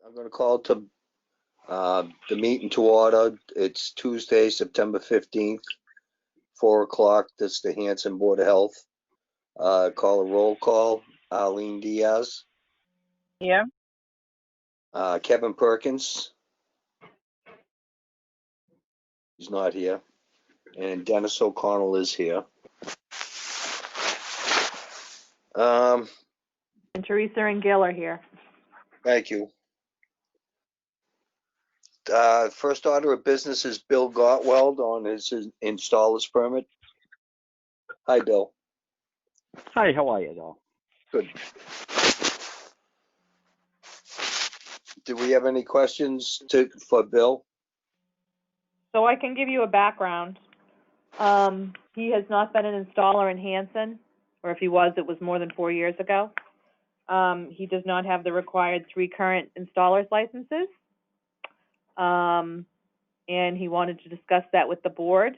I'm going to call to the meeting to order. It's Tuesday, September 15th, 4 o'clock. This is the Hanson Board of Health. Call a roll call. Arlene Diaz. Here. Kevin Perkins. He's not here. And Dennis O'Connell is here. And Teresa and Gail are here. Thank you. First order of business is Bill Gottwald on his installer's permit. Hi, Bill. Hi, how are you, though? Good. Do we have any questions for Bill? So I can give you a background. He has not been an installer in Hanson, or if he was, it was more than 4 years ago. He does not have the required 3 current installer's licenses. And he wanted to discuss that with the board.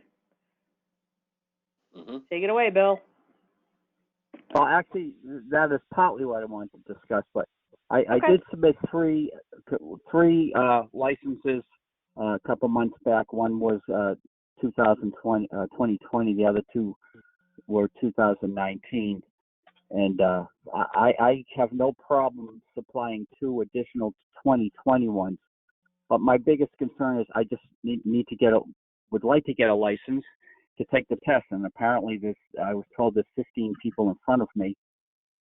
Mm-hmm. Take it away, Bill. Well, actually, that is partly what I wanted to discuss, but I did submit three licenses a couple months back. One was 2020, the other 2 were 2019. And I have no problem supplying 2 additional 2021s. But my biggest concern is I just would like to get a license to take the test. And apparently I was told there's 15 people in front of me.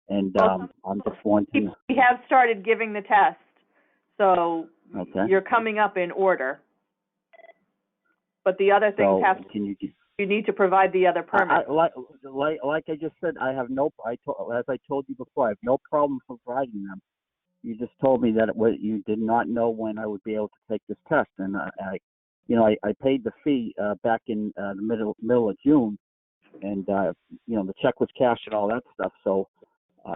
And I'm just wanting. We have started giving the test. So You're coming up in order. But the other things you need to provide the other permit. Like I just said, as I told you before, I have no problem providing them. You just told me that you did not know when I would be able to take this test, and I paid the fee back in the middle of June, and the check was cashed and all that stuff. So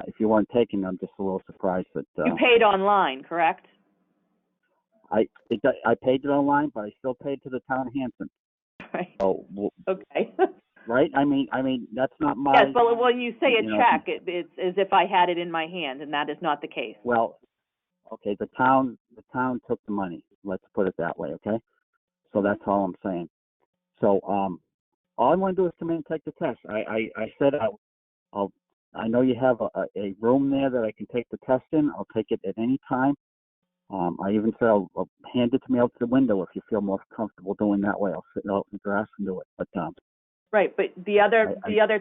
if you weren't taking, I'm just a little surprised that you paid online, correct? I paid it online, but I still paid to the town of Hanson. Right. So, okay. Right? I mean that's not my. Yes, but when you say a check, it's as if I had it in my hand, and that is not the case. Well, okay, the town took the money. Let's put it that way, okay? So that's all I'm saying. So all I want to do is come in and take the test. I said I know you have a room there that I can take the test in. I'll take it at any time. I even said I'll hand it to me out to the window if you feel more comfortable doing that way. I'll sit out in the grass and do it. But right, but the other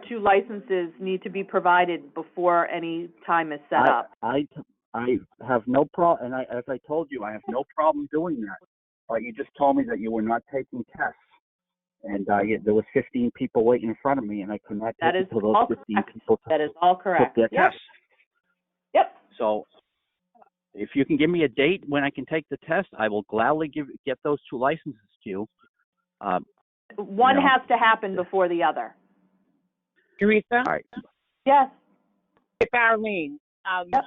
2 licenses need to be provided before any time is set up. I have no problem, and as I told you, I have no problem doing that. But you just told me that you were not taking tests, and there was 15 people waiting in front of me, and I could not take it to those 15 people. That is all correct. Took their tests. Yep. So if you can give me a date when I can take the test, I will gladly get those 2 licenses to you. One has to happen before the other. Teresa? All right. Yes. It's Arlene. Yep.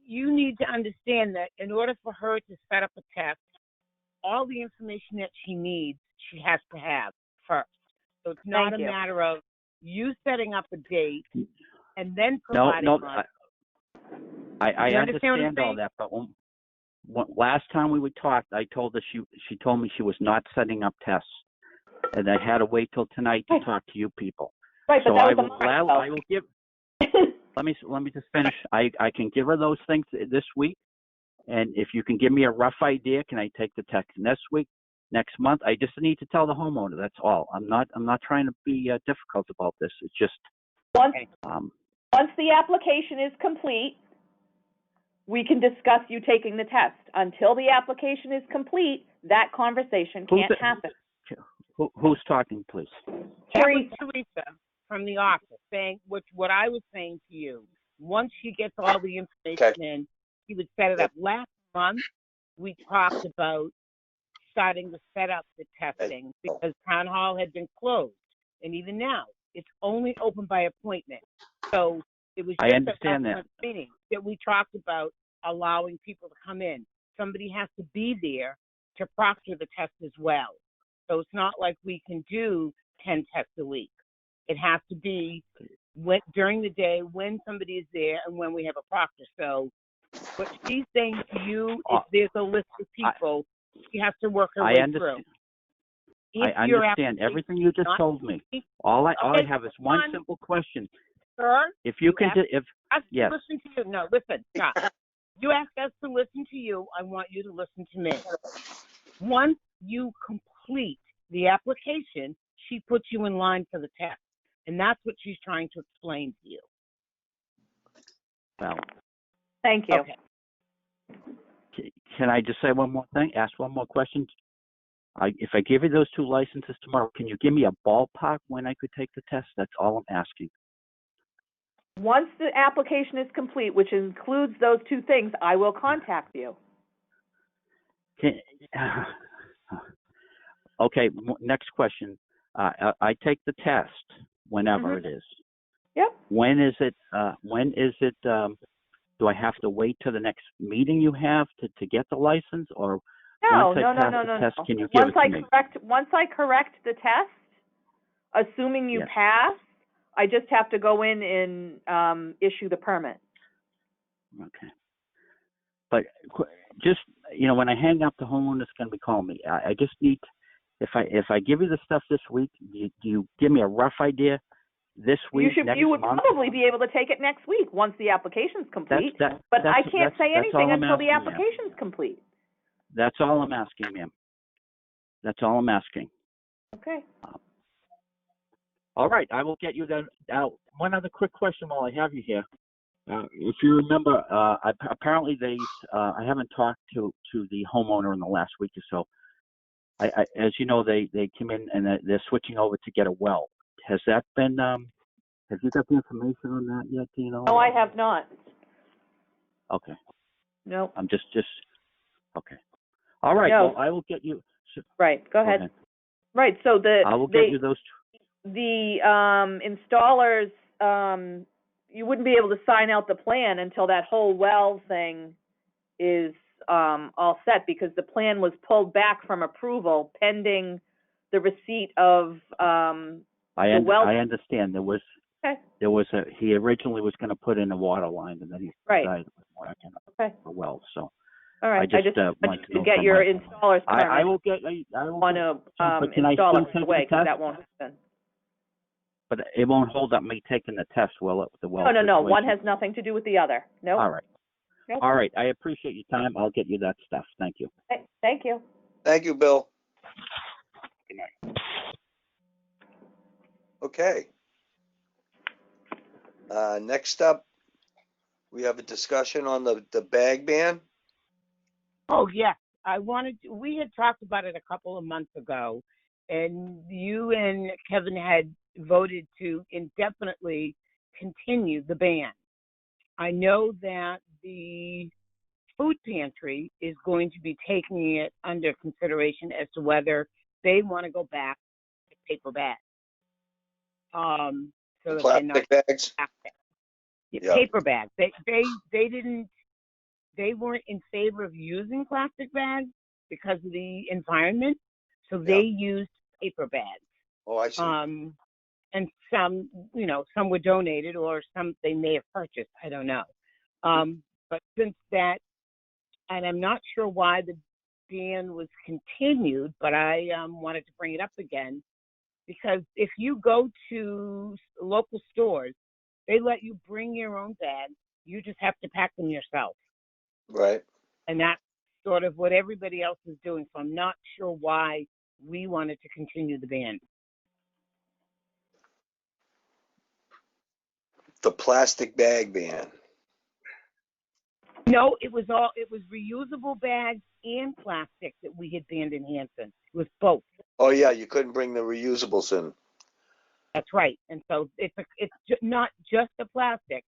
You need to understand that in order for her to set up a test, all the information that she needs, she has to have first. So it's not a matter of you setting up a date and then providing one. I understand all that, but last time we talked, I told her she told me she was not setting up tests, and I had to wait till tonight to talk to you people. Right, so but I will give. Let me just finish. I can give her those things this week, and if you can give me a rough idea, can I take the test next week, next month? I just need to tell the homeowner. That's all. I'm not trying to be difficult about this. It's just once the application is complete, we can discuss you taking the test. Until the application is complete, that conversation can't happen. Who's talking, please? Teresa from the office saying what I was saying to you. Once she gets all the information in, she would set it up. Last month, we talked about starting to set up the testing because town hall had been closed, and even now it's only open by appointment. So it was just a meeting that we talked about allowing people to come in. Somebody has to be there to proctor the test as well. So it's not like we can do 10 tests a week. It has to be during the day when somebody is there and when we have a proctor. So What she's saying to you is there's a list of people she has to work her way through. I understand everything you just told me. All I have is one simple question. Sir, if you can, yes. Listen to you. No, listen, stop. You asked us to listen to you. I want you to listen to me. Once you complete the application, she puts you in line for the test, and that's what she's trying to explain to you. Well, thank you. Okay. Can I just say one more thing? Ask one more question? If I give you those 2 licenses tomorrow, can you give me a ballpark when I could take the test? That's all I'm asking. Once the application is complete, which includes those 2 things, I will contact you. Okay, next question. I take the test whenever it is. Yep. When is it? Do I have to wait till the next meeting you have to get the license, or no? Once can you give once it to me? Once I correct the test, assuming you pass, I just have to go in and issue the permit. Okay. But just, when I hang up, the homeowner's going to be calling me. I just need, if I give you the stuff this week, do you give me a rough idea this week, you would month? probably be able to take it next week once the application's complete. But I can't say anything until the application's complete. That's all I'm asking, ma'am. That's all I'm asking. Okay. All right, I will get you that. One other quick question while I have you here. If you remember, apparently I haven't talked to the homeowner in the last week or so. As you know, they came in and they're switching over to get a well. Has that been? Have you got the information on that yet? Do you know? No, I have not. Okay. No. I'm just. Okay. All right. No. Well, I will get you. Right. Go ahead. Right. So I will get you those. The installers, you wouldn't be able to sign out the plan until that whole well thing is all set, because the plan was pulled back from approval pending the receipt of the well. I understand. There was he originally was going to put in a water line, and then he decided it was working a well. So. All right. I just want to get your installer's permit. I will get. I want to install it right away, because that won't happen. But it won't hold up me taking the test, will it? The well. No. One has nothing to do with the other. No. Nope. All right. Nope. All right. I appreciate your time. I'll get you that stuff. Thank you. Thank you. Thank you, Bill. Good night. Okay. Next up, we have a discussion on the bag ban. Oh, yes. We had talked about it a couple of months ago, and you and Kevin had voted to indefinitely continue the ban. I know that the food pantry is going to be taking it under consideration as to whether they want to go back to paper bags. So that Plastic bags? Yeah. Paper bags. They weren't in favor of using plastic bags because of the environment, so they used paper bags. Oh, I see. And some were donated, or some they may have purchased. I don't know. But since that, and I'm not sure why the ban was continued, but I wanted to bring it up again, because if you go to local stores, they let you bring your own bags. You just have to pack them yourself. Right. And that's sort of what everybody else is doing. So I'm not sure why we wanted to continue the ban. The plastic bag ban. No, it was reusable bags and plastic that we had banned in Hanson. It was both. Oh yeah, you couldn't bring the reusables in. That's right. And so it's not just the plastic.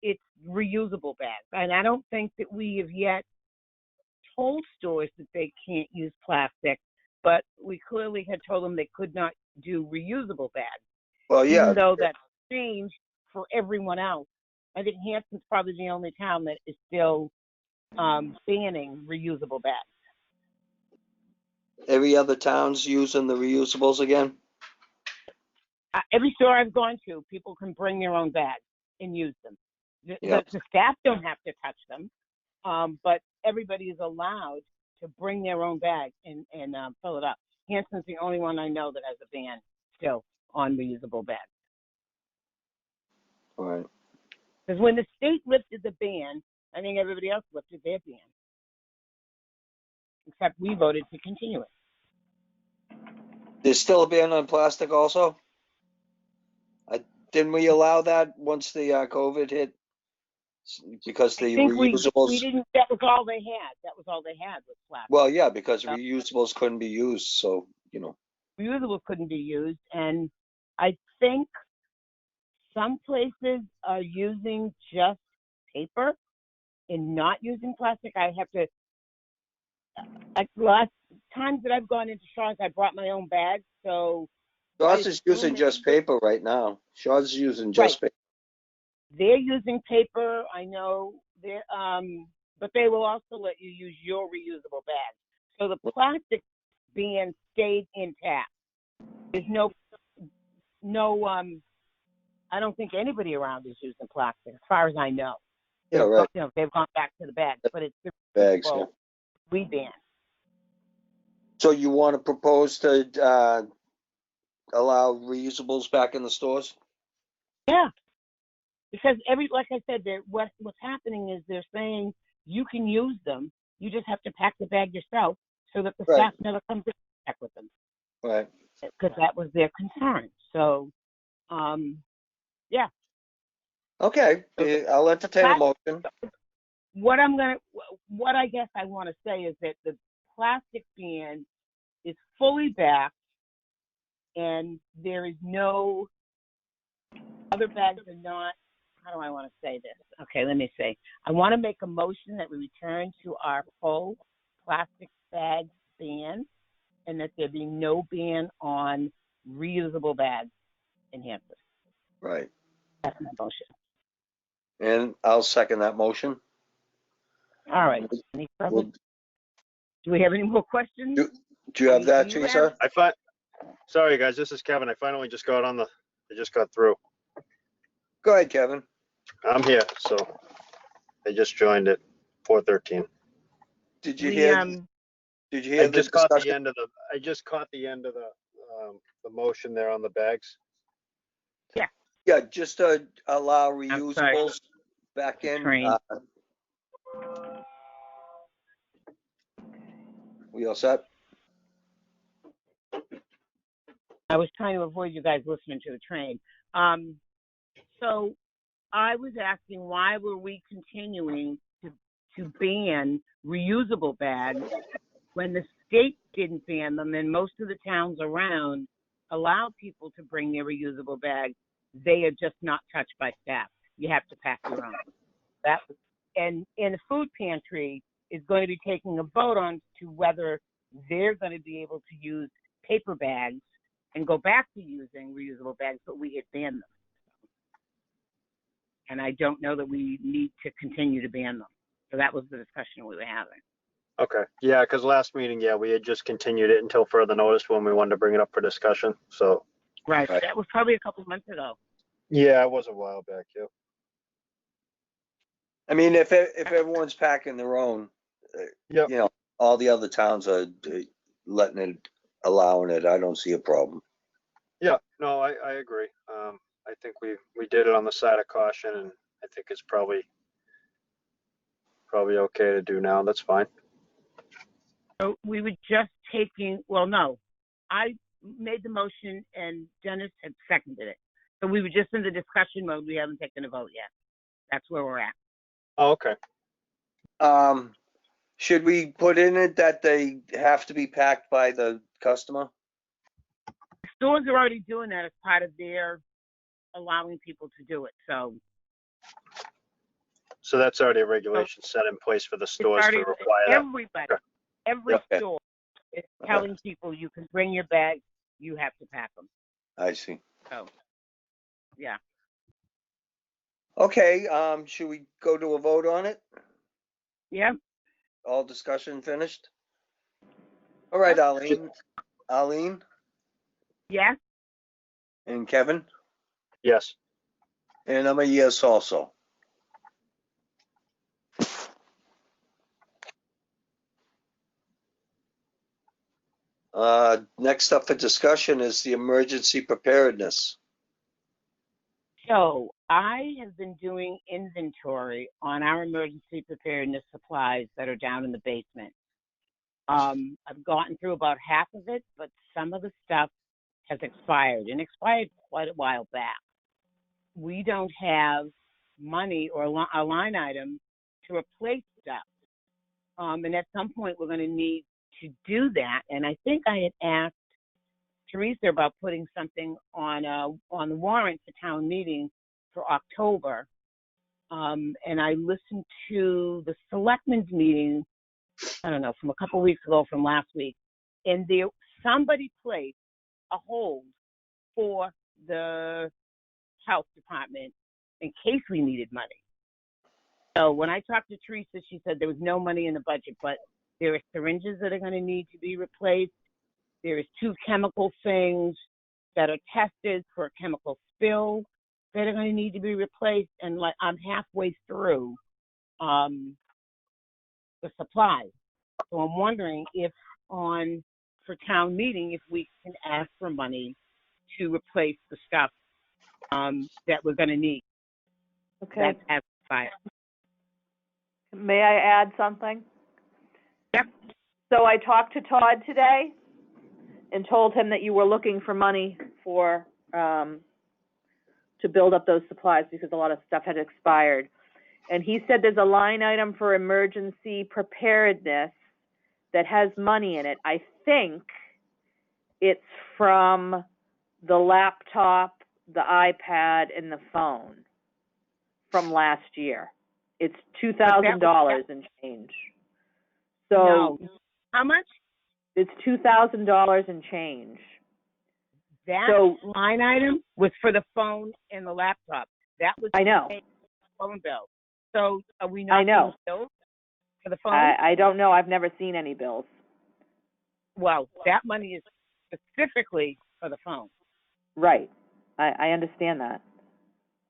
It's reusable bags. And I don't think that we have yet told stores that they can't use plastic, but we clearly had told them they could not do reusable bags. Well, yeah. Even though that's changed for everyone else. I think Hanson's probably the only town that is still banning reusable bags. Every other town's using the reusables again? Every store I've gone to, people can bring their own bags and use them. The staff don't have to touch them, but everybody is allowed to bring their own bag and fill it up. Hanson's the only one I know that has a ban still on reusable bags. All right. Because when the state lifted the ban, I think everybody else lifted their ban. Except we voted to continue it. There's still a ban on plastic also? Didn't we allow that once the COVID hit? Because the I think we reusables, didn't, that was all they had. That was all they had was plastic. well, yeah, because So reusables couldn't be used, so, reusable couldn't be used. And I think some places are using just paper and not using plastic. I have to, last times that I've gone into Shaw's, I brought my own bag. So Shaw's is using assume just paper right now. Shaw's is using just paper. they're using paper. I know they're, but they will also let you use your reusable bag. So the plastic ban stayed intact. There's no, I don't think anybody around is using plastic, as far as I know. Yeah, right. They've gone back to the bags, but it's the Bags, yeah. we ban. So you want to propose to allow reusables back in the stores? Yeah, because like I said, what's happening is they're saying you can use them. You just have to pack the bag yourself, so that the staff never comes in contact with them. Right. Because that was their concern. So, yeah. Okay, I'll entertain a motion. What I guess I want to say is that the plastic ban is fully back, and there is no other bags are not. How do I want to say this? Okay, let me say. I want to make a motion that we return to our full plastic bag ban, and that there be no ban on reusable bags in Hanson. Right. That's my motion. And I'll second that motion. All right. Any further? Do we have any more questions? Do you have that, Teresa? Sorry guys, this is Kevin. I finally just got I just got through. Go ahead, Kevin. I'm here, so I just joined at 4:13. Did you hear? Did you hear I the just caught discussion? the end of I just caught the end of the motion there on the bags. Yeah. Yeah, just to allow reusables back in. We all set? I was trying to avoid you guys listening to the train. So I was asking, why were we continuing to ban reusable bags when the state didn't ban them, and most of the towns around allow people to bring their reusable bags? They are just not touched by staff. You have to pack your own. And the food pantry is going to be taking a vote on to whether they're going to be able to use paper bags and go back to using reusable bags, but we had banned them. And I don't know that we need to continue to ban them. So that was the discussion we were having. Okay. Yeah, because last meeting, we had just continued it until further notice when we wanted to bring it up for discussion. So. Right. That was probably a couple of months ago. Yeah, it was a while back, yeah. I mean, if everyone's packing their own, all the other towns are allowing it. I don't see a problem. Yeah, no, I agree. I think we did it on the side of caution, and I think it's probably okay to do now. That's fine. So we were just taking, well, no, I made the motion and Dennis had seconded it. So we were just in the discussion mode. We haven't taken a vote yet. That's where we're at. Oh, okay. Should we put in it that they have to be packed by the customer? Stores are already doing that as part of their allowing people to do it. So that's already a regulation set in place for the stores to require that. Every store is telling people you can bring your bags, you have to pack them. I see. So, yeah. Okay, should we go to a vote on it? Yeah. All discussion finished? All right, Arlene? Yes. And Kevin? Yes. And I'm a yes also. Next up for discussion is the emergency preparedness. So I have been doing inventory on our emergency preparedness supplies that are down in the basement. I've gotten through about half of it, but some of the stuff has expired and expired quite a while back. We don't have money or a line item to replace stuff. And at some point we're going to need to do that. And I think I had asked Teresa about putting something on the warrant for town meeting for October. And I listened to the selectmen's meeting, I don't know, from a couple of weeks ago, from last week, and somebody placed a hold for the health department in case we needed money. So when I talked to Teresa, she said there was no money in the budget, but there are syringes that are going to need to be replaced. There is 2 chemical things that are tested for a chemical spill that are going to need to be replaced. And like I'm halfway through the supplies. So I'm wondering if for town meeting, if we can ask for money to replace the stuff that we're going to need. Okay. That's expired. May I add something? Yep. So I talked to Todd today and told him that you were looking for money for, to build up those supplies because a lot of stuff had expired. And he said there's a line item for emergency preparedness that has money in it. I think it's from the laptop, the iPad, and the phone from last year. It's $2,000 and change. So No. How much? it's $2,000 and change. That So line item was for the phone and the laptop. That was I know. the phone bill. So are we I not know. getting billed for the phone? I don't know. I've never seen any bills. Well, that money is specifically for the phone. Right. I understand that.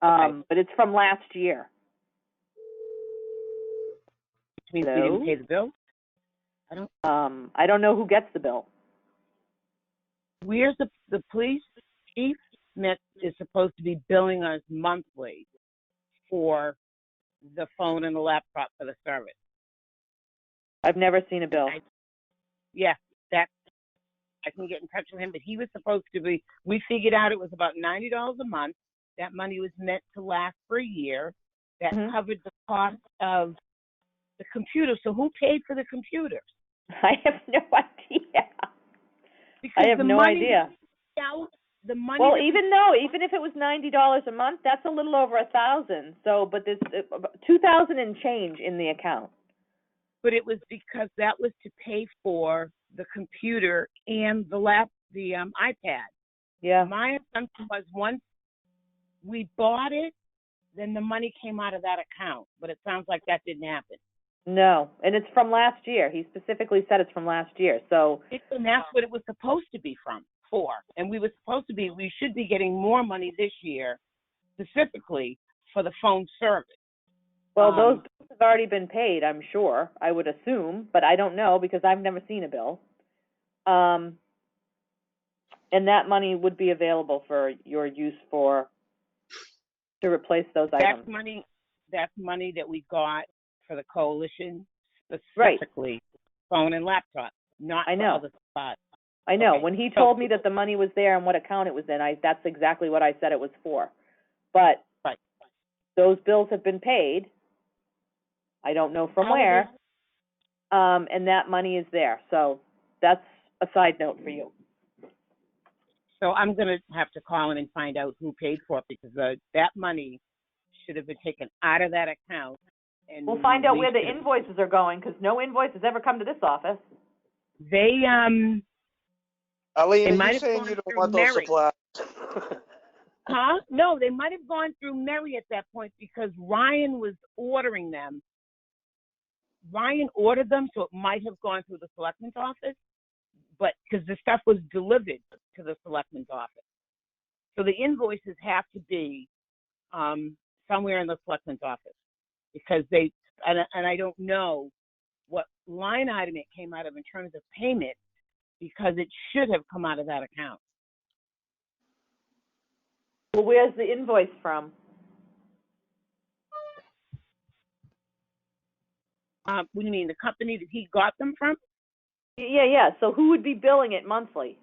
Okay. But it's from last year. Which means we Hello? didn't pay the bill. I don't know who gets the bill. Where's the police chief Smith is supposed to be billing us monthly for the phone and the laptop for the service. I've never seen a bill. I can get in touch with him, but he was supposed to be, we figured out it was about $90 a month. That money was meant to last for a year. That covered the cost of the computer. So who paid for the computers? I have no idea. Because I have no idea. The money. Well, even if it was $90 a month, that's a little over 1,000. So, but there's 2,000 and change in the account. But it was because that was to pay for the computer and the iPad. Yeah. My assumption was once we bought it, then the money came out of that account. But it sounds like that didn't happen. No, and it's from last year. He specifically said it's from last year. So. And that's what it was supposed to be for. And we should be getting more money this year, specifically for the phone service. Well, those bills have already been paid, I'm sure, I would assume, but I don't know because I've never seen a bill. And that money would be available for your use to replace those items. That's money that we got for the coalition, specifically right. Phone and laptop, not I know. for other spots. I know. Okay. When he told me that the money was there and what account it was in, that's exactly what I said it was for. But right. Those bills have been paid. I don't know from where. And that money is there. So that's a side note for you. So I'm going to have to call in and find out who paid for it because that money should have been taken out of that account. And we'll find out where the invoices are going because no invoice has ever come to this office. Aline, are you saying you don't want those supplies? Huh? No, they might have gone through Mary at that point because Ryan was ordering them. Ryan ordered them, so it might have gone through the selectman's office, but because the stuff was delivered to the selectman's office. So the invoices have to be somewhere in the selectman's office because and I don't know what line item it came out of in terms of payment, because it should have come out of that account. Well, where's the invoice from? What do you mean, the company that he got them from? Yeah. So who would be billing it monthly?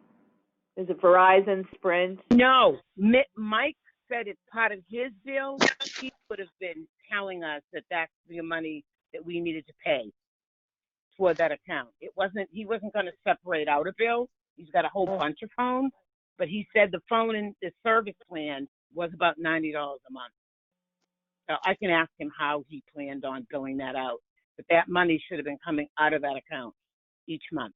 Is it Verizon, Sprint? No, Mike said it's part of his bill. He would have been telling us that that's the money that we needed to pay for that account. He wasn't going to separate out a bill. He's got a whole bunch of phones, but he said the phone and the service plan was about $90 a month. So I can ask him how he planned on billing that out, but that money should have been coming out of that account each month.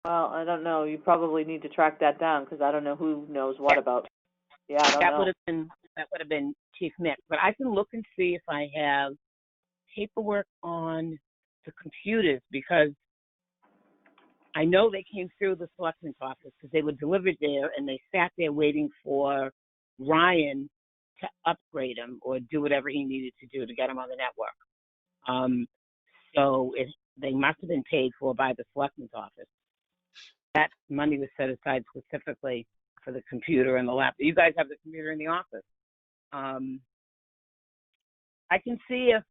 Well, I don't know. You probably need to track that down because I don't know who knows what about. Yeah, I don't know. That would have been Chief Mick, but I can look and see if I have paperwork on the computers, because I know they came through the selectman's office because they were delivered there, and they sat there waiting for Ryan to upgrade them or do whatever he needed to do to get them on the network. So they must have been paid for by the selectman's office. That money was set aside specifically for the computer and the laptop. You guys have the computer in the office. I can see if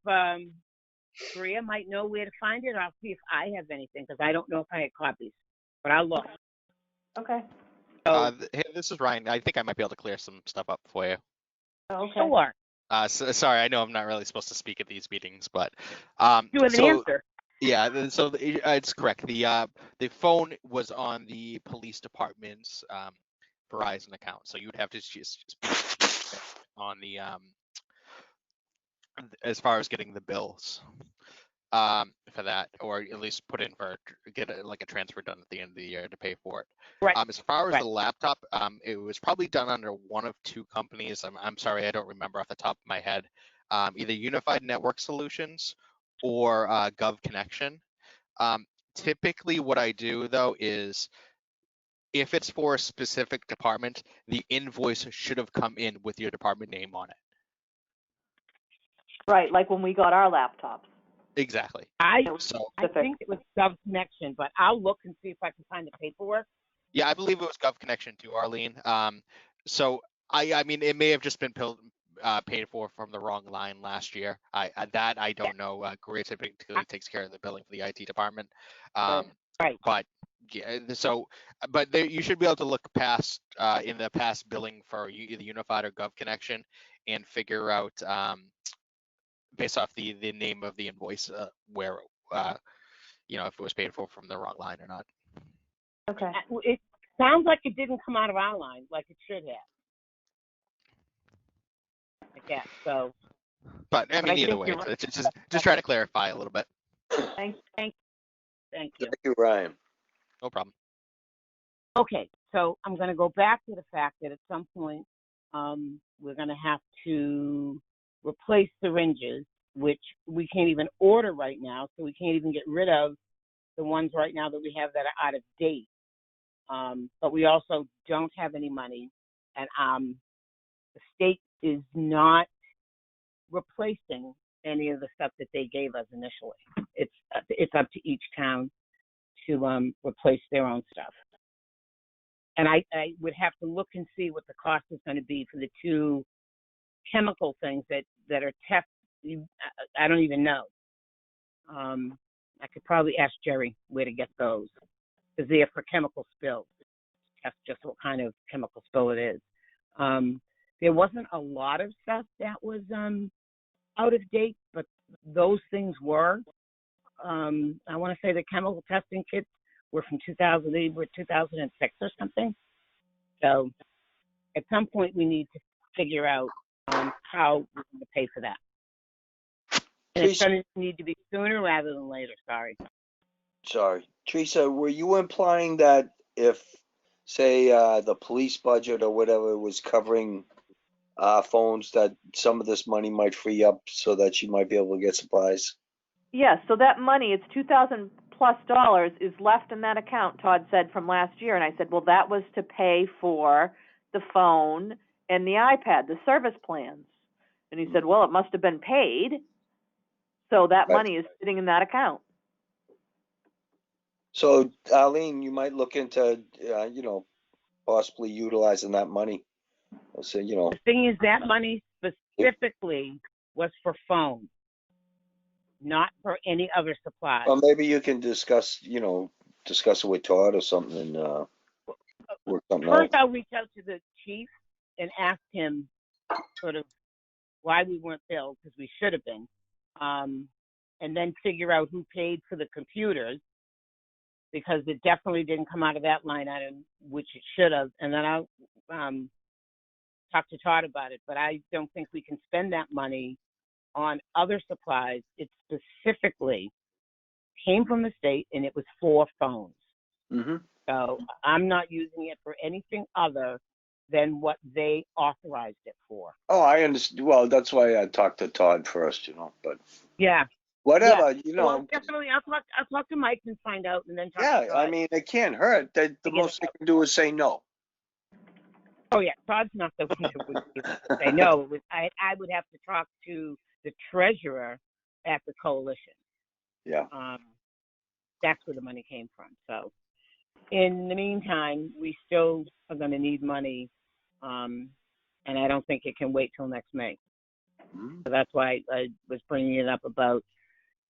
Maria might know where to find it. I'll see if I have anything, because I don't know if I had copies, but I'll look. Okay. Hey, this is Ryan. I think I might be able to clear some stuff up for you. Okay. Sure. Sorry, I know I'm not really supposed to speak at these meetings, but You have an answer. yeah, so it's correct. The phone was on the police department's Verizon account, so you would have to just speak on the as far as getting the bills for that, or at least put in for get a transfer done at the end of the year to pay for it. Right. As far as Right. the laptop, it was probably done under one of two companies. I'm sorry, I don't remember off the top of my head. Either Unified Network Solutions or Gov Connection. Typically what I do though is, if it's for a specific department, the invoice should have come in with your department name on it. Right, like when we got our laptops. Exactly. I Specific. think it was Gov Connection, but I'll look and see if I can find the paperwork. Yeah, I believe it was Gov Connection too, Arlene. So I mean, it may have just been paid for from the wrong line last year. I don't know. Greer typically takes care of the billing for the IT department. Right. But yeah, you should be able to look past in the past billing for either Unified or Gov Connection and figure out based off the name of the invoice where if it was paid for from the wrong line or not. Okay. It sounds like it didn't come out of our line like it should have. I guess so. But I mean, either way, right. it's just trying to clarify a little bit. Thank you. Thank you, Ryan. No problem. Okay, so I'm going to go back to the fact that at some point we're going to have to replace syringes, which we can't even order right now, so we can't even get rid of the ones right now that we have that are out of date. But we also don't have any money, and the state is not replacing any of the stuff that they gave us initially. It's up to each town to replace their own stuff. And I would have to look and see what the cost is going to be for the two chemical things that are tested. I don't even know. I could probably ask Jerry where to get those, because they're for chemical spills. That's just what kind of chemical spill it is. There wasn't a lot of stuff that was out of date, but those things were. I want to say the chemical testing kits were from 2006 or something. So at some point we need to figure out how we're going to pay for that. And it's going to need to be sooner rather than later. Sorry. Teresa, were you implying that if, say, the police budget or whatever was covering phones, that some of this money might free up so that you might be able to get supplies? Yes, so that money, it's $2,000+ is left in that account, Todd said, from last year. And I said, well, that was to pay for the phone and the iPad, the service plans. And he said, well, it must have been paid. So that money is sitting in that account. So, Arlene, you might look into, possibly utilizing that money. So, The thing is, that money specifically was for phones, not for any other supplies. well, maybe you can discuss it with Todd or something and work something out. First, I'll reach out to the chief and ask him sort of why we weren't billed, because we should have been, and then figure out who paid for the computers, because it definitely didn't come out of that line item, which it should have. And then I'll talk to Todd about it. But I don't think we can spend that money on other supplies. It specifically came from the state, and it was for phones. Mm-hmm. So I'm not using it for anything other than what they authorized it for. Oh, I understand. Well, that's why I talked to Todd first, but Yeah. whatever, Well, definitely, I'll talk to Mike and find out, and then talk to Yeah, Todd. I mean, it can't hurt. The most they can do is say no. Oh yeah, Todd's not the one that would be able to say no. I would have to talk to the treasurer at the coalition. Yeah. That's where the money came from. So, in the meantime, we still are going to need money, and I don't think it can wait till next May. Mm-hmm. So that's why I was bringing it up about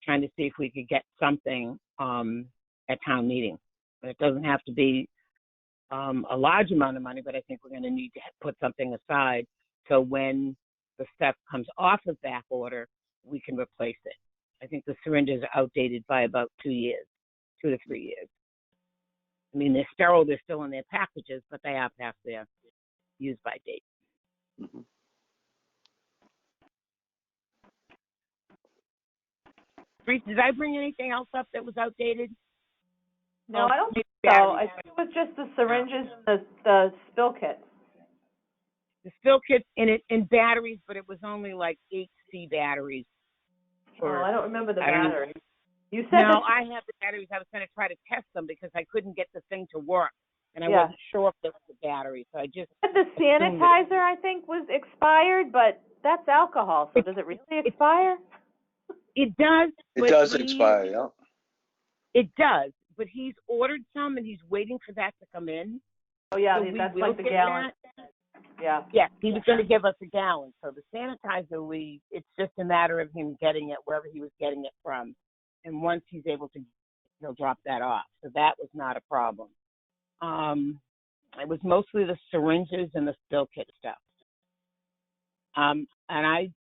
trying to see if we could get something at town meeting. It doesn't have to be a large amount of money, but I think we're going to need to put something aside so when the stuff comes off of back order, we can replace it. I think the syringes are outdated by about 2 to 3 years. I mean, they're sterile, they're still in their packages, but they are past their use-by date. Mm-hmm. Reese, did I bring anything else up that was outdated? No, I don't think so. I think it was just the syringes and the spill kits. The spill kits in batteries, but it was only like 8C batteries. I don't remember the battery. You said no, I have the batteries. I was going to try to test them because I couldn't get the thing to work, and I wasn't sure if it was the battery. So I just the sanitizer, I think, was expired, but that's alcohol. So does it really expire? It does. It does expire, yeah. It does, but he's ordered some, and he's waiting for that to come in. Oh, yeah, so that's like the gallon. Yeah. Yeah, he was going to give us a gallon. So the sanitizer, it's just a matter of him getting it wherever he was getting it from. And once he's able to, he'll drop that off. So that was not a problem. It was mostly the syringes and the spill kit stuff. And I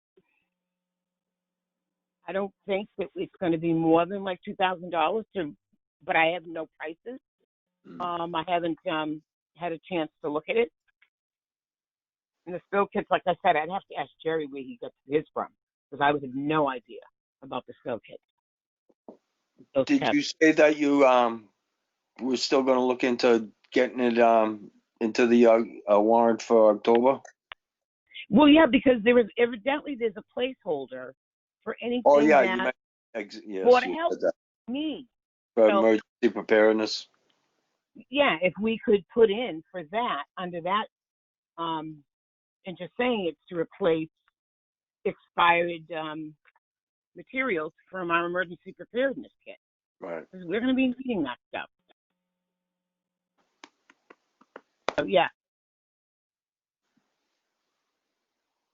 don't think that it's going to be more than like $2,000 but I have no prices. I haven't had a chance to look at it. And the spill kits, like I said, I'd have to ask Jerry where he gets his from, because I would have no idea about the spill kits. Did you say that you were still going to look into getting it into the warrant for October? Well, yeah, because there's a placeholder for anything that Board of Health needs. For emergency preparedness? Yeah, if we could put in for that, under that, and just saying it's to replace expired materials from our emergency preparedness kit. Right. We're going to be needing that stuff. So, yeah.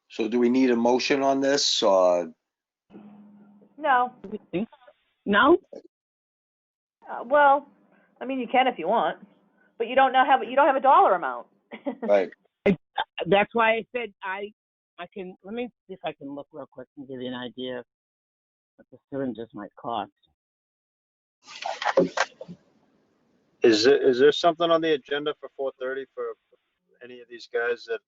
So do we need a motion on this? No. No? Well, I mean, you can if you want, but you don't have a dollar amount. Right. That's why I said I can. Let me see if I can look real quick and give you an idea of what the syringes might cost. Is there something on the agenda for 4:30 for any of these guys that?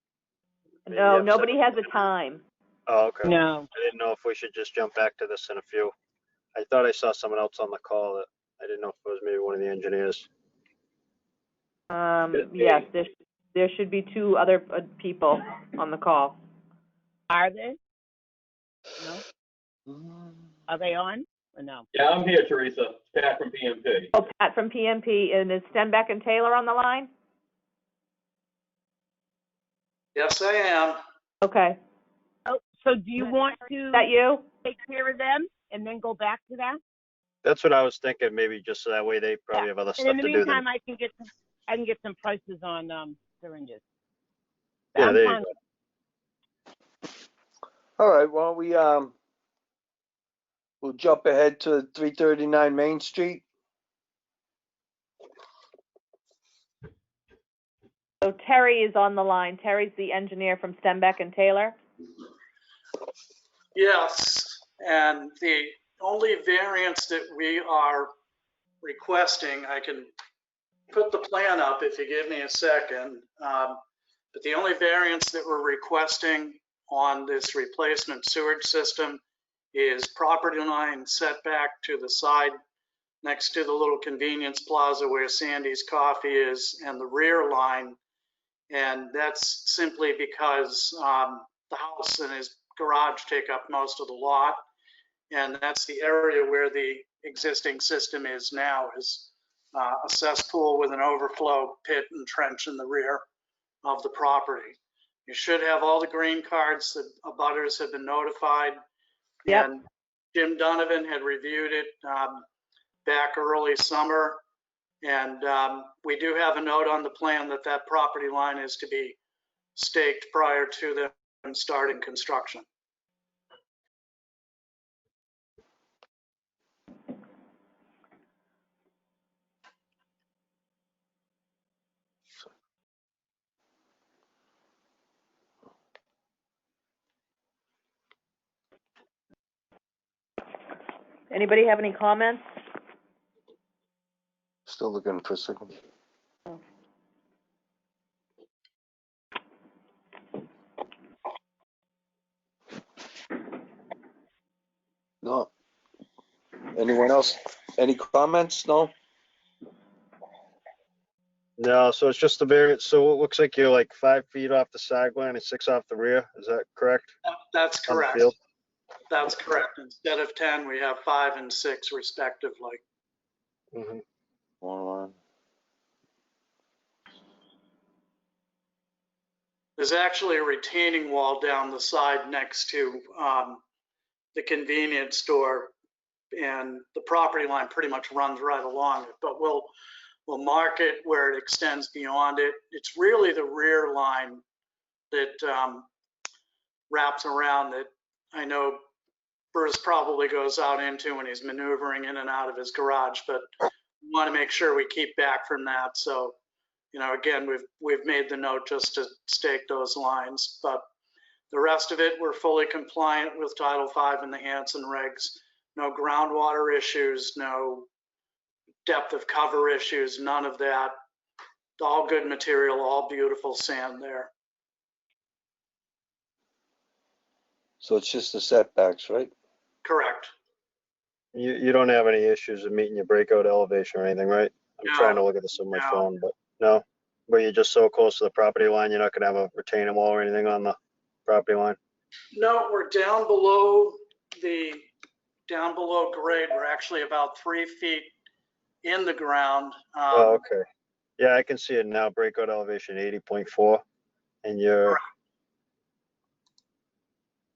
No, nobody has a time. Oh, okay. No. I didn't know if we should just jump back to this in a few. I thought I saw someone else on the call that I didn't know if it was maybe one of the engineers. Yes, there should be 2 other people on the call. Are they? No. Are they on or no? Yeah, I'm here, Teresa. It's Pat from PMP. Oh, Pat from PMP, and is Stenbeck and Taylor on the line? Yes, I am. Okay. Oh, so do you want to Is that you? take care of them and then go back to that? That's what I was thinking, maybe just so that way they probably have other And stuff in the to do then. meantime, I can get some prices on syringes. Yeah, I'm there you fine. go. All right, well, we'll jump ahead to 339 Main Street. So Terry is on the line. Terry's the engineer from Stembeck and Taylor. Yes, and the only variance that we are requesting, I can put the plan up if you give me a second. But the only variance that we're requesting on this replacement sewage system is property line setback to the side next to the little convenience plaza where Sandy's Coffee is, and the rear line. And that's simply because the house and his garage take up most of the lot. And that's the area where the existing system is now, is a cesspool with an overflow pit and trench in the rear of the property. You should have all the green cards that abutters have been notified. Yep. And Jim Donovan had reviewed it back early summer. And we do have a note on the plan that that property line is to be staked prior to them starting construction. Anybody have any comments? Still looking for a second. No. Anyone else? Any comments? No? No, so it's just the variance. So it looks like you're like 5 feet off the sideline and 6 off the rear. Is that correct? That's On the correct. field? That's correct. Instead of 10, we have 5 and 6 respectively. Mhm. One. There's actually a retaining wall down the side next to the convenience store, and the property line pretty much runs right along it, but we'll mark it where it extends beyond it. It's really the rear line that wraps around that I know Bruce probably goes out into when he's maneuvering in and out of his garage, but we want to make sure we keep back from that. So, you know, again, we've made the note just to stake those lines, but the rest of it, we're fully compliant with Title V and the Hanson regs. No groundwater issues, no depth of cover issues, none of that. All good material, all beautiful sand there. So it's just the setbacks, right? Correct. You don't have any issues of meeting your breakout elevation or anything, right? I'm trying to look at this on my phone, but no. But you're just so close to the property line, you're not gonna have a retaining wall or anything on the property line? No, we're down below grade. We're actually about 3 feet in the ground. Oh, okay. Yeah, I can see it now, breakout elevation 80.4. And you're,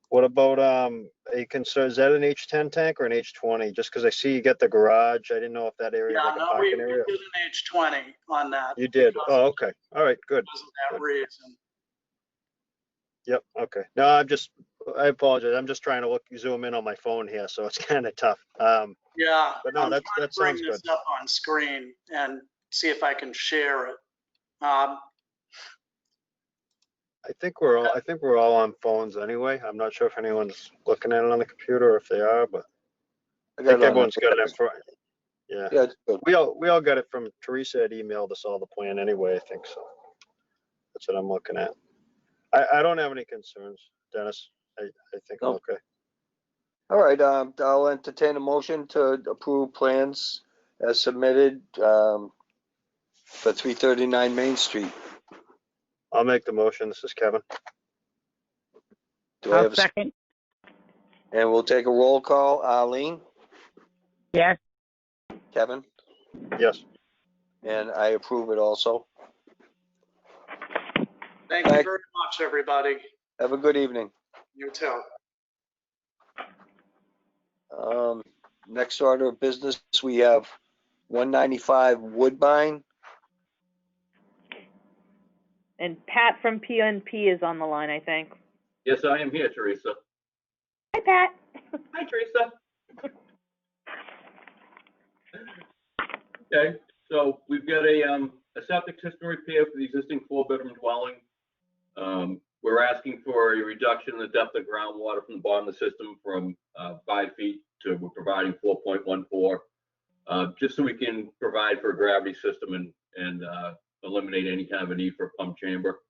what about, are you concerned, is that an H10 tank or an H20? Just because I see you got the garage, I didn't know if that area is like a we parking did area. an H20 on that. You did? because- Oh, okay. All right, good. Because of that reason. Yep, okay. No, I apologize. I'm just trying to zoom in on my phone here, so it's kind of tough. Yeah, But no, I'm that trying to bring sounds this good. up on screen and see if I can share it. I think we're all on phones anyway. I'm not sure if anyone's looking at it on the computer or if they are, but I think everyone's got it in front. Yeah. Yeah, it's good. We all got it from Teresa had emailed us all the plan anyway, I think so. That's what I'm looking at. I don't have any concerns, Dennis. I think I'm Nope. okay. All right, I'll entertain a motion to approve plans as submitted for 339 Main Street. I'll make the motion. This is Kevin. Do I I'll have a second. And we'll take a roll call. Arlene, Yes. Kevin, Yes. and I approve it also. Thank you very much, everybody. Have a good evening. You too. Next order of business, we have 195 Woodbine. And Pat from PNP is on the line, I think. Yes, I am here, Teresa. Hi, Pat. Hi, Teresa. Okay, so we've got a septic system repair for the existing 4-bedroom dwelling. We're asking for a reduction in the depth of groundwater from the bottom of the system from 5 feet to we're providing 4.14, just so we can provide for a gravity system and eliminate any kind of a need for a pump chamber.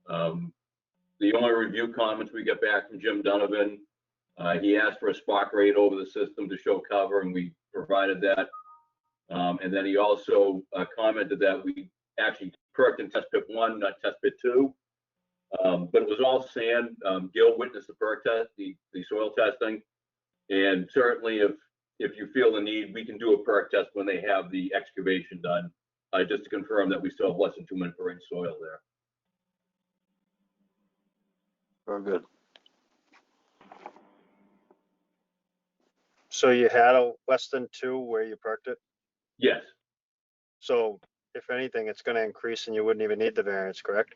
The only review comments we got back from Jim Donovan, he asked for a spark rate over the system to show cover, and we provided that. And then he also commented that we actually perked in test pit 1, not test pit 2. But it was all sand. Gil witnessed the perk test, the soil testing. And certainly if you feel the need, we can do a perk test when they have the excavation done, just to confirm that we still have less than 2 minutes per inch soil there. Very good. So you had a less than 2 where you perked it? Yes. So if anything, it's going to increase and you wouldn't even need the variance, correct?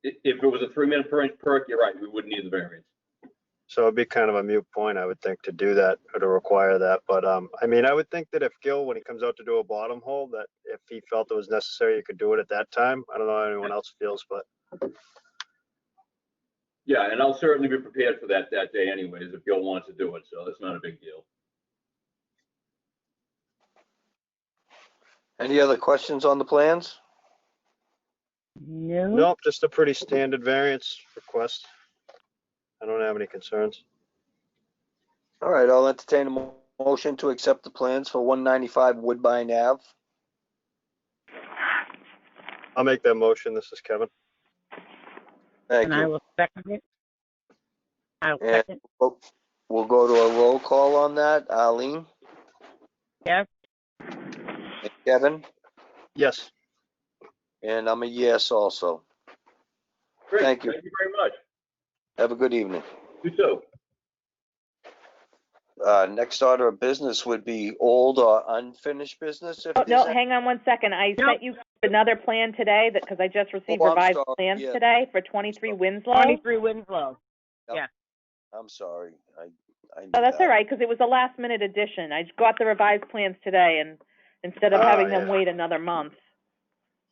If it was a 3 minute per inch perk, you're right, we wouldn't need the variance. So it'd be kind of a moot point, I would think, to do that or to require that. But I mean, I would think that if Gil, when he comes out to do a bottom hole, that if he felt it was necessary, you could do it at that time. I don't know how anyone else feels, but Yeah, and I'll certainly be prepared for that day anyways, if Gil wants to do it, so that's not a big deal. Any other questions on the plans? No. nope, just a pretty standard variance request. I don't have any concerns. All right, I'll entertain a motion to accept the plans for 195 Woodbine Ave. I'll make that motion. This is Kevin. Thank And I you. will second it. I'll And second. we'll go to a roll call on that. Arlene? Yes. And Kevin? Yes. And I'm a yes also. Great, Thank you. Thank you very much. Have a good evening. You too. Next order of business would be old or unfinished business. If Oh, no, there's any. hang on one second. I No. sent you another plan today because I just received Oh, I'm revised sorry. plans Yeah. today for 23 Winslow. 23 Winslow. I'm sorry. I knew Oh, that's that. all right, because it was a last-minute addition. I got the revised plans today, and instead of having them yeah. wait another month.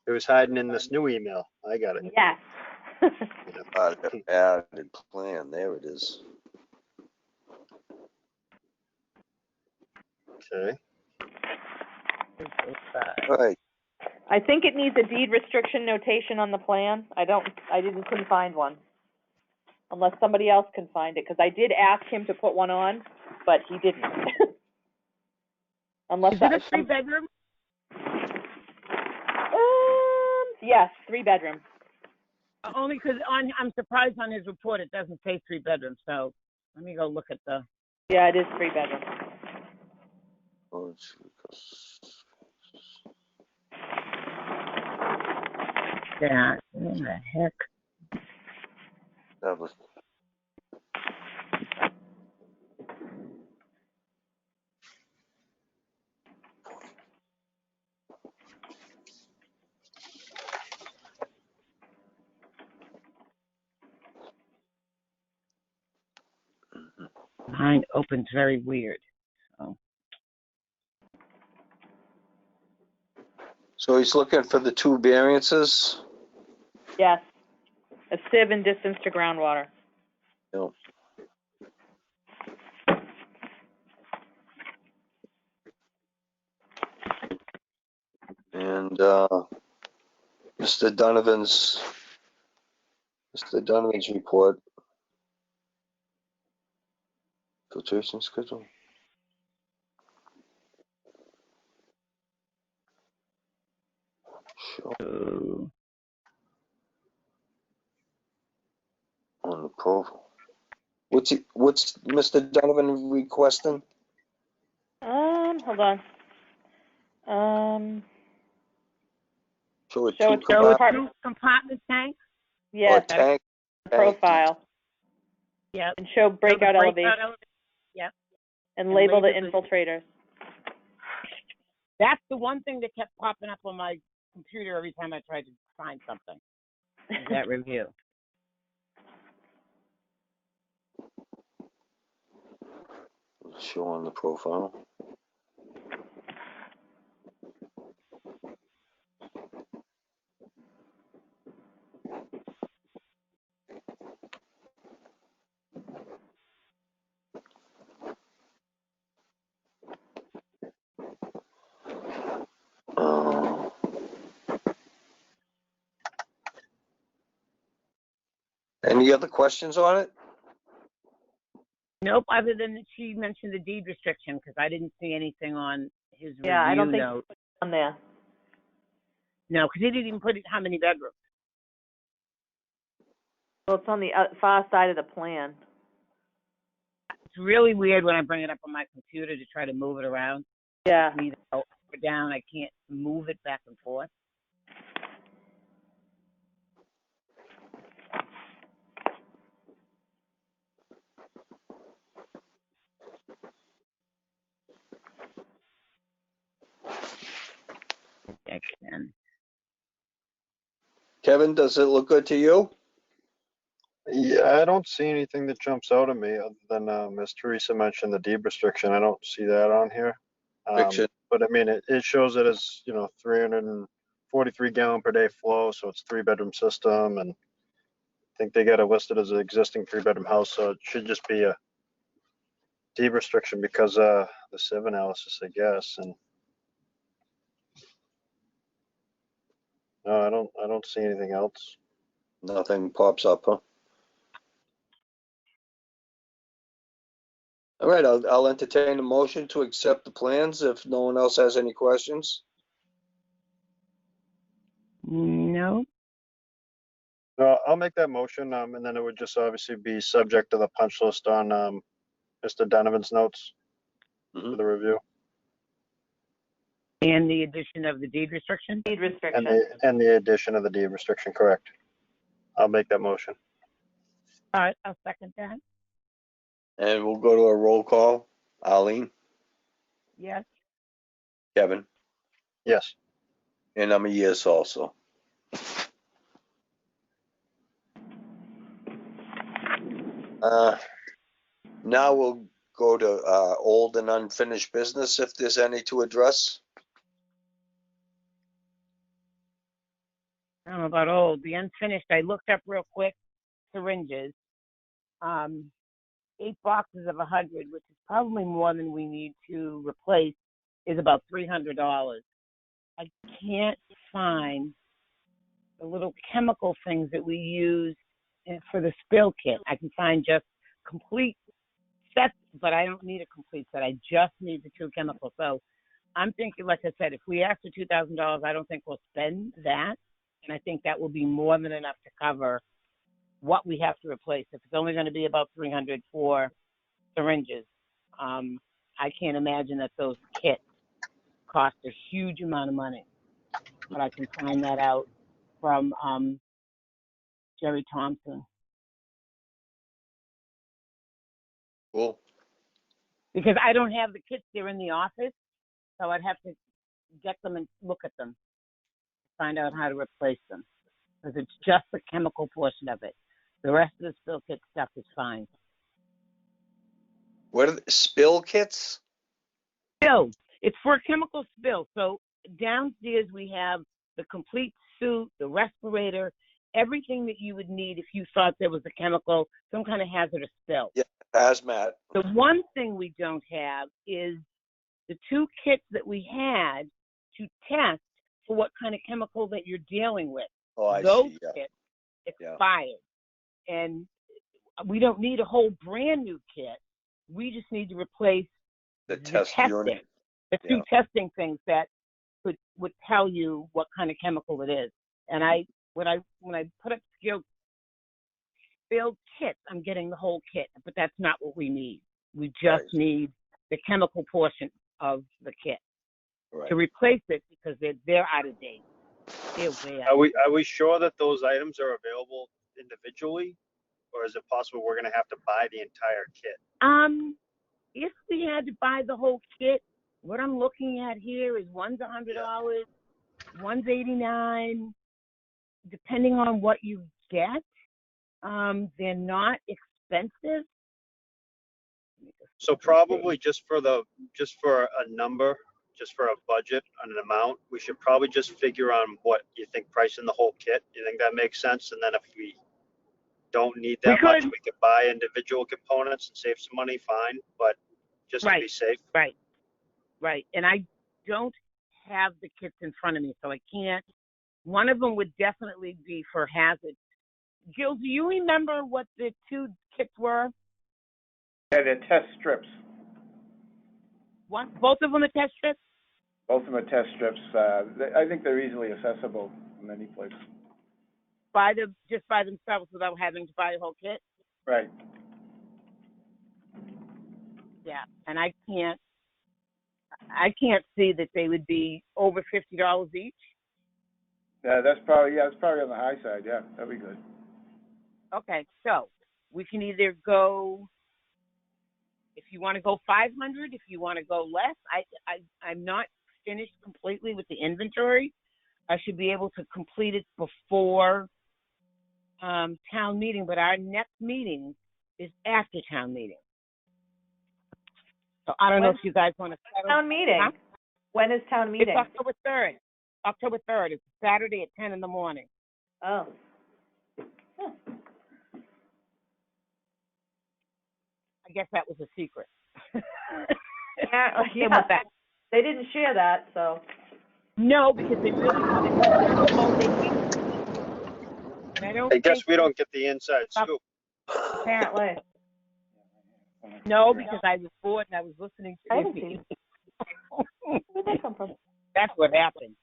It was hiding in this new email. I got it. Yes. Added plan. There it is. Okay. All right. I think it needs a deed restriction notation on the plan. couldn't find one. Unless somebody else can find it, because I did ask him to put one on, but he didn't. Unless Is it a 3-bedroom? Yes, 3-bedroom. Only because I'm surprised on his report it doesn't say 3 bedrooms. So let me go look at the. Yeah, it is 3-bedroom. Yeah. What the heck? That was. Mine opens very weird. So he's looking for the 2 variances. Yes. A sieve and distance to groundwater. Yep. And Mr. Donovan's report. Filtration schedule. Sure. On the profile. What's Mr. Donovan requesting? Hold on. Show a Show 2 Compartment tank? Yes, tank. profile. Yeah. And show breakout elevation. Yeah. And label the label the- infiltrators. That's the one thing that kept popping up on my computer every time I tried to find something. Is that review. Show on the profile. Any other questions on it? Nope, other than that she mentioned the deed restriction, because I didn't see anything on his review Yeah, I don't think note. it's on there. No, because he didn't even put it, how many bedrooms. Well, it's on the far side of the plan. It's really weird when I bring it up on my computer to try to move it around. Yeah. Either go up or down, I can't move it back and forth. Section. Kevin, does it look good to you? Yeah, I don't see anything that jumps out at me other than, as Teresa mentioned, the deed restriction. I don't see that on here. Fiction. But I mean, it shows it as, 343 gallon per day flow, so it's 3-bedroom system, and I think they got it listed as an existing 3-bedroom house, so it should just be a deed restriction because the sieve analysis, I guess. And no, I don't see anything else. Nothing pops up, huh? All right, I'll entertain a motion to accept the plans if no one else has any questions. No. No, I'll make that motion, and then it would just obviously be subject to the punch list on Mr. Donovan's notes for the review. And the addition of the deed restriction? Deed restriction. And the addition of the deed restriction, correct. I'll make that motion. All right, I'll second that. And we'll go to a roll call. Arlene, Yes. Kevin, Yes. and I'm a yes also. Now we'll go to old and unfinished business if there's any to address. I don't know about old. The unfinished, I looked up real quick, syringes. 8 boxes of 100, which is probably more than we need to replace, is about $300. I can't find the little chemical things that we use for the spill kit. I can find just complete sets, but I don't need a complete set. I just need the 2 chemicals. So I'm thinking, like I said, if we ask for $2,000, I don't think we'll spend that. And I think that will be more than enough to cover what we have to replace. If it's only going to be about $300 for syringes, I can't imagine that those kits cost a huge amount of money. But I can find that out from Jerry Thompson. Cool. Because I don't have the kits there in the office, so I'd have to get them and look at them, find out how to replace them. Because it's just the chemical portion of it. The rest of the spill kit stuff is fine. What are the spill kits? Spill. It's for a chemical spill. So downstairs we have the complete suit, the respirator, everything that you would need if you thought there was a chemical, some kind of hazardous spill. Yeah, hazmat. The one thing we don't have is the 2 kits that we had to test for what kind of chemical that you're dealing with. Oh, I Those see. Yeah. kits expired. And we don't need a whole brand new kit. We just need to replace The test unit. the 2 testing things that would tell you what kind of chemical it is. And when I put up spilled kits, I'm getting the whole kit, but that's not what we need. We just need the chemical portion of the kit to replace it because they're out of date. They're way out. Are we sure that those items are available individually, or is it possible we're going to have to buy the entire kit? if we had to buy the whole kit, what I'm looking at here is one's $100, one's $89, depending on what you get. They're not expensive. So probably just for a number, just for a budget and an amount, we should probably just figure on what you think pricing the whole kit. You think that makes sense? And then if we don't need that much, we could buy individual components and save some money, fine, but just to be safe. Right. And I don't have the kits in front of me, so I can't. One of them would definitely be for hazard. Jill, do you remember what the two kits were? Yeah, they're test strips. What? Both of them are test strips? Both of them are test strips. I think they're easily accessible in any place. Just by themselves without having to buy a whole kit? Right. Yeah, and I can't see that they would be over $50 each. Yeah, that's probably on the high side. Yeah, that'd be good. Okay, so we can either go, if you want to go 500, if you want to go less. I'm not finished completely with the inventory. I should be able to complete it before town meeting, but our next meeting is after town meeting. So I don't know if you guys want to settle. Town meeting? Huh? When is town meeting? It's October 3rd. October 3rd. It's Saturday at 10 in the morning. Oh. I guess that was a secret. Yeah, they didn't share that, so. No, because they really wanted to. I guess we don't get the inside scoop. Apparently. No, because I was bored and I was listening to Where did they come from? That's what happened.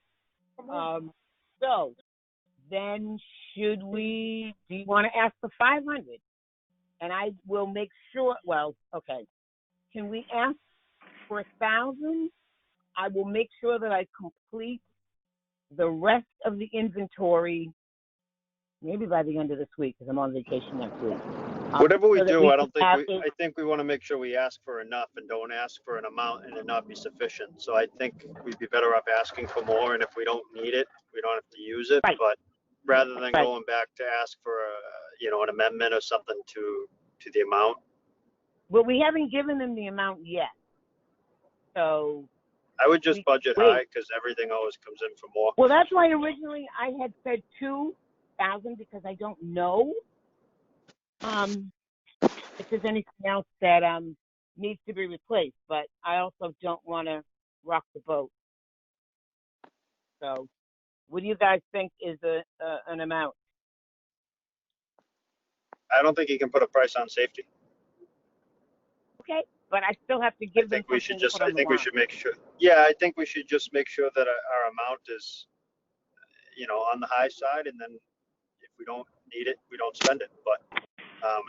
So then do you want to ask for 500? And I will make sure, okay. Can we ask for 1,000? I will make sure that I complete the rest of the inventory maybe by the end of this week, because I'm on vacation next week. Whatever we do, I think we want to make sure we ask for enough and don't ask for an amount and it not be sufficient. So I think we'd be better off asking for more, and if we don't need it, we don't have to use it. Right. But rather than going back to ask for an amendment or something to the amount. Well, we haven't given them the amount yet. So I would just budget high, because everything always comes in for more. Well, that's why originally I had said 2,000, because I don't know if there's anything else that needs to be replaced, but I also don't want to rock the boat. So, what do you guys think is an amount? I don't think you can put a price on safety. Okay, but I still have to give them something to put on the warrant. We should make sure. Yeah, I think we should just make sure that our amount is, on the high side, and then if we don't need it, we don't spend it. But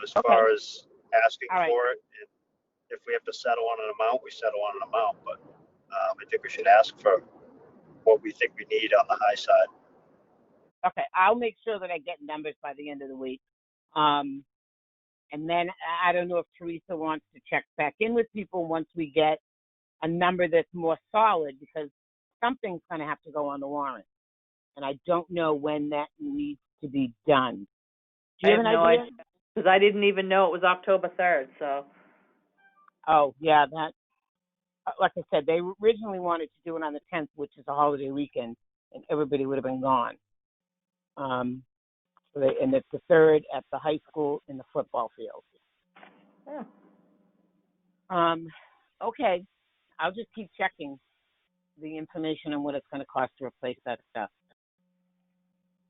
as far as asking for it, and if we have to settle on an amount, we settle on an amount. But I think we should ask for what we think we need on the high side. Okay, I'll make sure that I get numbers by the end of the week. And then I don't know if Teresa wants to check back in with people once we get a number that's more solid, because something's going to have to go on the warrant. And I don't know when that needs to be done. Do you have an idea? Because I didn't even know it was October 3rd, so. Oh, yeah, that, like I said, they originally wanted to do it on the 10th, which is a holiday weekend, and everybody would have been gone. And it's the 3rd at the high school in the football field. Yeah. Okay, I'll just keep checking the information on what it's going to cost to replace that stuff.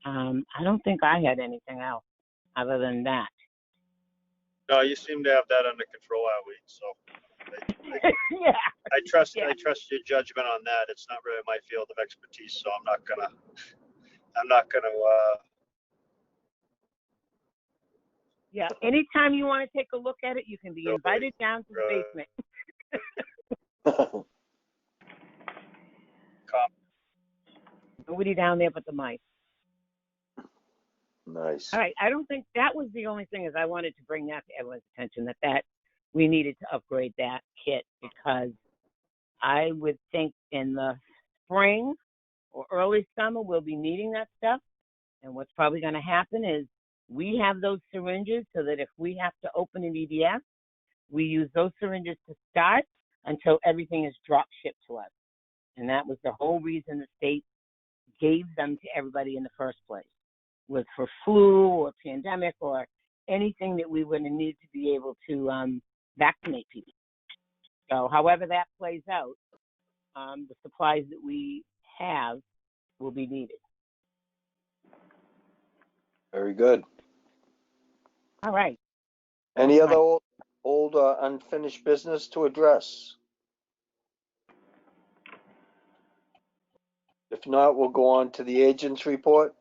I don't think I had anything else other than that. No, you seem to have that under control, Eileen. So Yeah. I trust your judgment on that. It's not really my field of expertise, so I'm not gonna. Yeah. Anytime you want to take a look at it, you can be invited down to the basement. Nobody down there but the mice. Nice. All right. I don't think that was the only thing, is I wanted to bring that to everyone's attention, that we needed to upgrade that kit because I would think in the spring or early summer we'll be needing that stuff. And what's probably going to happen is we have those syringes so that if we have to open an EDS, we use those syringes to start until everything is drop shipped to us. And that was the whole reason the state gave them to everybody in the first place, was for flu or pandemic or anything that we would need to be able to vaccinate people. So however that plays out, the supplies that we have will be needed. Very good. All right. Any other old unfinished business to address? If not, we'll go on to the agent's report.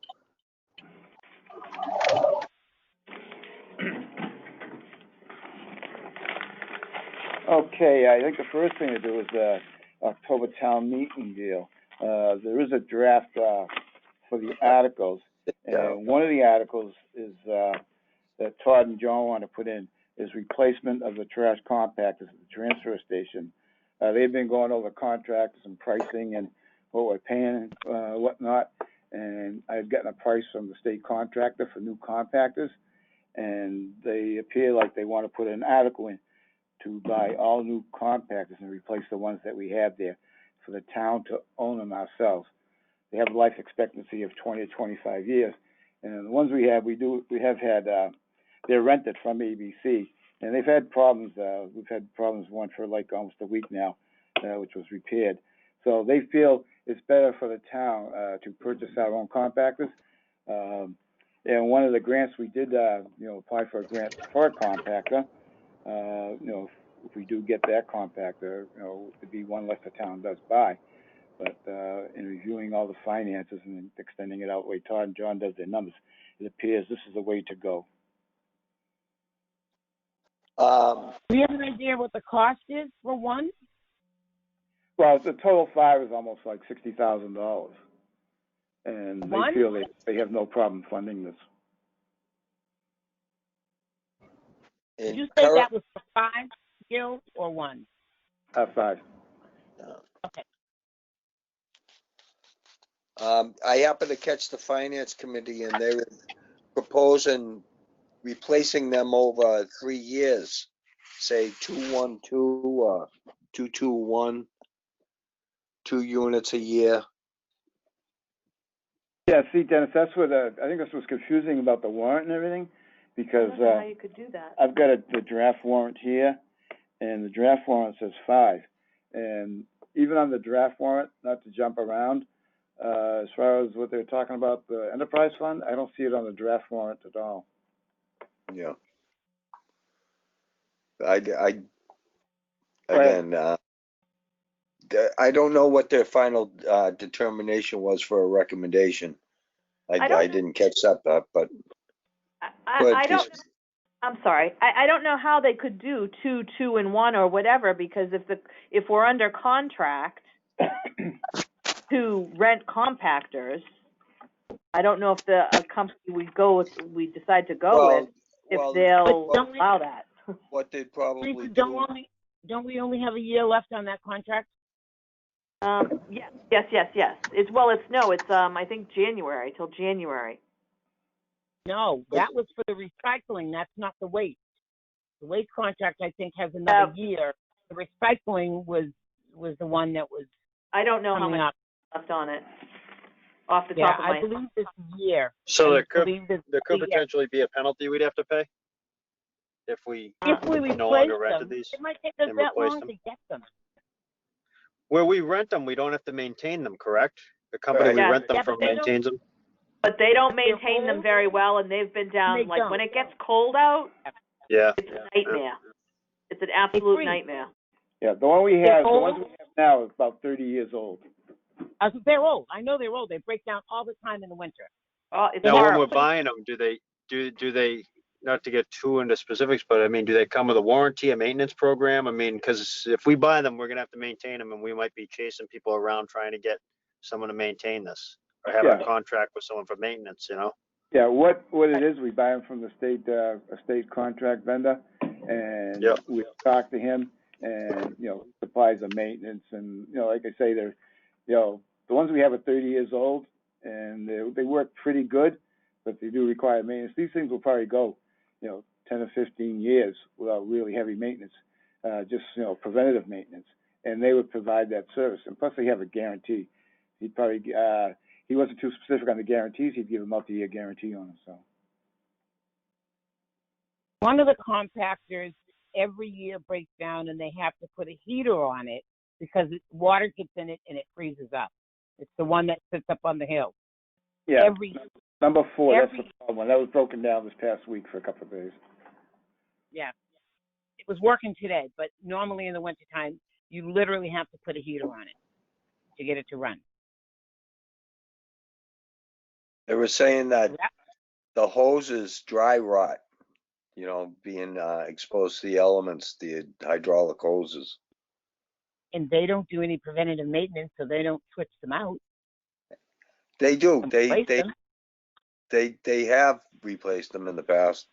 Okay, I think the first thing to do is the October town meeting deal. There is a draft for the articles, and one of the articles is that Todd and John want to put in is replacement of the trash compactors at the transfer station. They've been going over contracts and pricing and what we're paying, whatnot, and I've gotten a price from the state contractor for new compactors, and they appear like they want to put an article in to buy all new compactors and replace the ones that we have there for the town to own them ourselves. They have a life expectancy of 20 to 25 years. And the ones we have had, they're rented from ABC, and they've had problems. We've had problems one for like almost a week now, which was repaired. So they feel it's better for the town to purchase our own compactors. And one of the grants we did, apply for a grant for a compactor. If we do get that compactor, it'd be one less the town does buy. But in reviewing all the finances and extending it out the way Todd and John does their numbers, it appears this is the way to go. Do you have an idea what the cost is for one? Well, the total fire is almost like $60,000, and they feel they have no problem funding this. Did you say that was for 5, Gil, or 1? 5. Okay. I happened to catch the finance committee, and they were proposing replacing them over 3 years, say 212 or 221, 2 units a year. Yeah, see, Dennis, that's what I think this was confusing about the warrant and everything, because I don't know how you could do that. I've got the draft warrant here, and the draft warrant says 5. And even on the draft warrant, not to jump around, as far as what they're talking about, the enterprise fund, I don't see it on the draft warrant at all. Yeah. Again, I don't know what their final determination was for a recommendation. I didn't catch that, but I don't. I'm sorry. I don't know how they could do 2, 2, and 1 or whatever, because if we're under contract to rent compactors, I don't know if a company we decide to go with, if they'll allow that. What they'd probably do. Don't we only have a year left on that contract? Yes. It's I think January till January. No, that was for the recycling. That's not the waste. The waste contract, I think, has another year. The recycling was the one that was. I don't know how much left on it. Off the top of my head. I believe this year. So there could potentially be a penalty we'd have to pay if we no longer rented these. It might take us that long to get them. Where we rent them, we don't have to maintain them, correct? The company we rent them from maintains them. But they don't maintain them very well, and they've been down, like when it gets cold out, it's a nightmare. It's an absolute nightmare. Yeah, the ones we have now is about 30 years old. They're old. I know they're old. They break down all the time in the winter. Now, when we're buying them, do they, not to get too into specifics, but I mean, do they come with a warranty, a maintenance program? I mean, because if we buy them, we're going to have to maintain them, and we might be chasing people around trying to get someone to maintain this or have a contract with someone for maintenance, Yeah, what it is, we buy them from the state, a state contract vendor, and Yep. we talked to him, and supplies of maintenance, and like I say, they're the ones we have are 30 years old, and they work pretty good, but they do require maintenance. These things will probably go 10 or 15 years without really heavy maintenance, just preventative maintenance, and they would provide that service. And plus, they have a guarantee. He'd probably he wasn't too specific on the guarantees. He'd give a multi-year guarantee on them. So One of the compactors every year breaks down, and they have to put a heater on it because water gets in it and it freezes up. It's the one that sits up on the hill. yeah, Every number 4. every, That's the problem. That was broken down this past week for a couple of days. yeah, it was working today, but normally in the wintertime, you literally have to put a heater on it to get it to run. They were saying that Yeah. the hoses dry rot, being exposed to the elements, the hydraulic hoses. And they don't do any preventative maintenance, so they don't switch them out. They do. Replace them. They have replaced them in the past.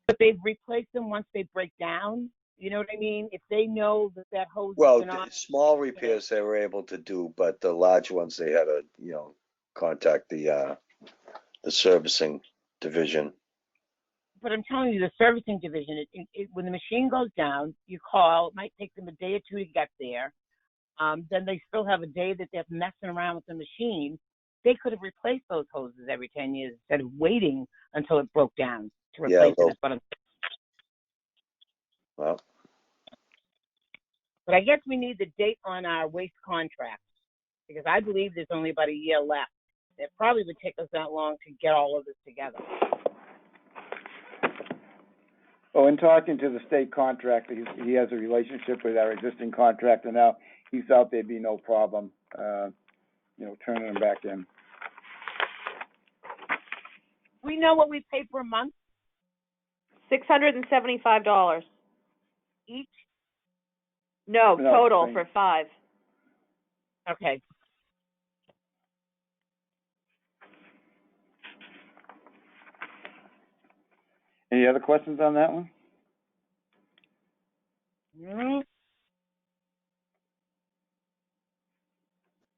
But they've replaced them once they break down. You know what I mean? If they know that hose Well, has been on. small repairs they were able to do, but the large ones they had to, contact the servicing division. But I'm telling you, the servicing division, when the machine goes down, you call. It might take them a day or two to get there. Then they still have a day that they're messing around with the machine. They could have replaced those hoses every 10 years instead of waiting until it broke down to replace it. Well, but I guess we need the date on our waste contract because I believe there's only about a year left. It probably would take us that long to get all of this together. Well, in talking to the state contractor, he has a relationship with our existing contractor now. He felt there'd be no problem, turning them back in. We know what we pay per month? $675 each? No, total for 5. Okay. Any other questions on that one? Mm-hmm.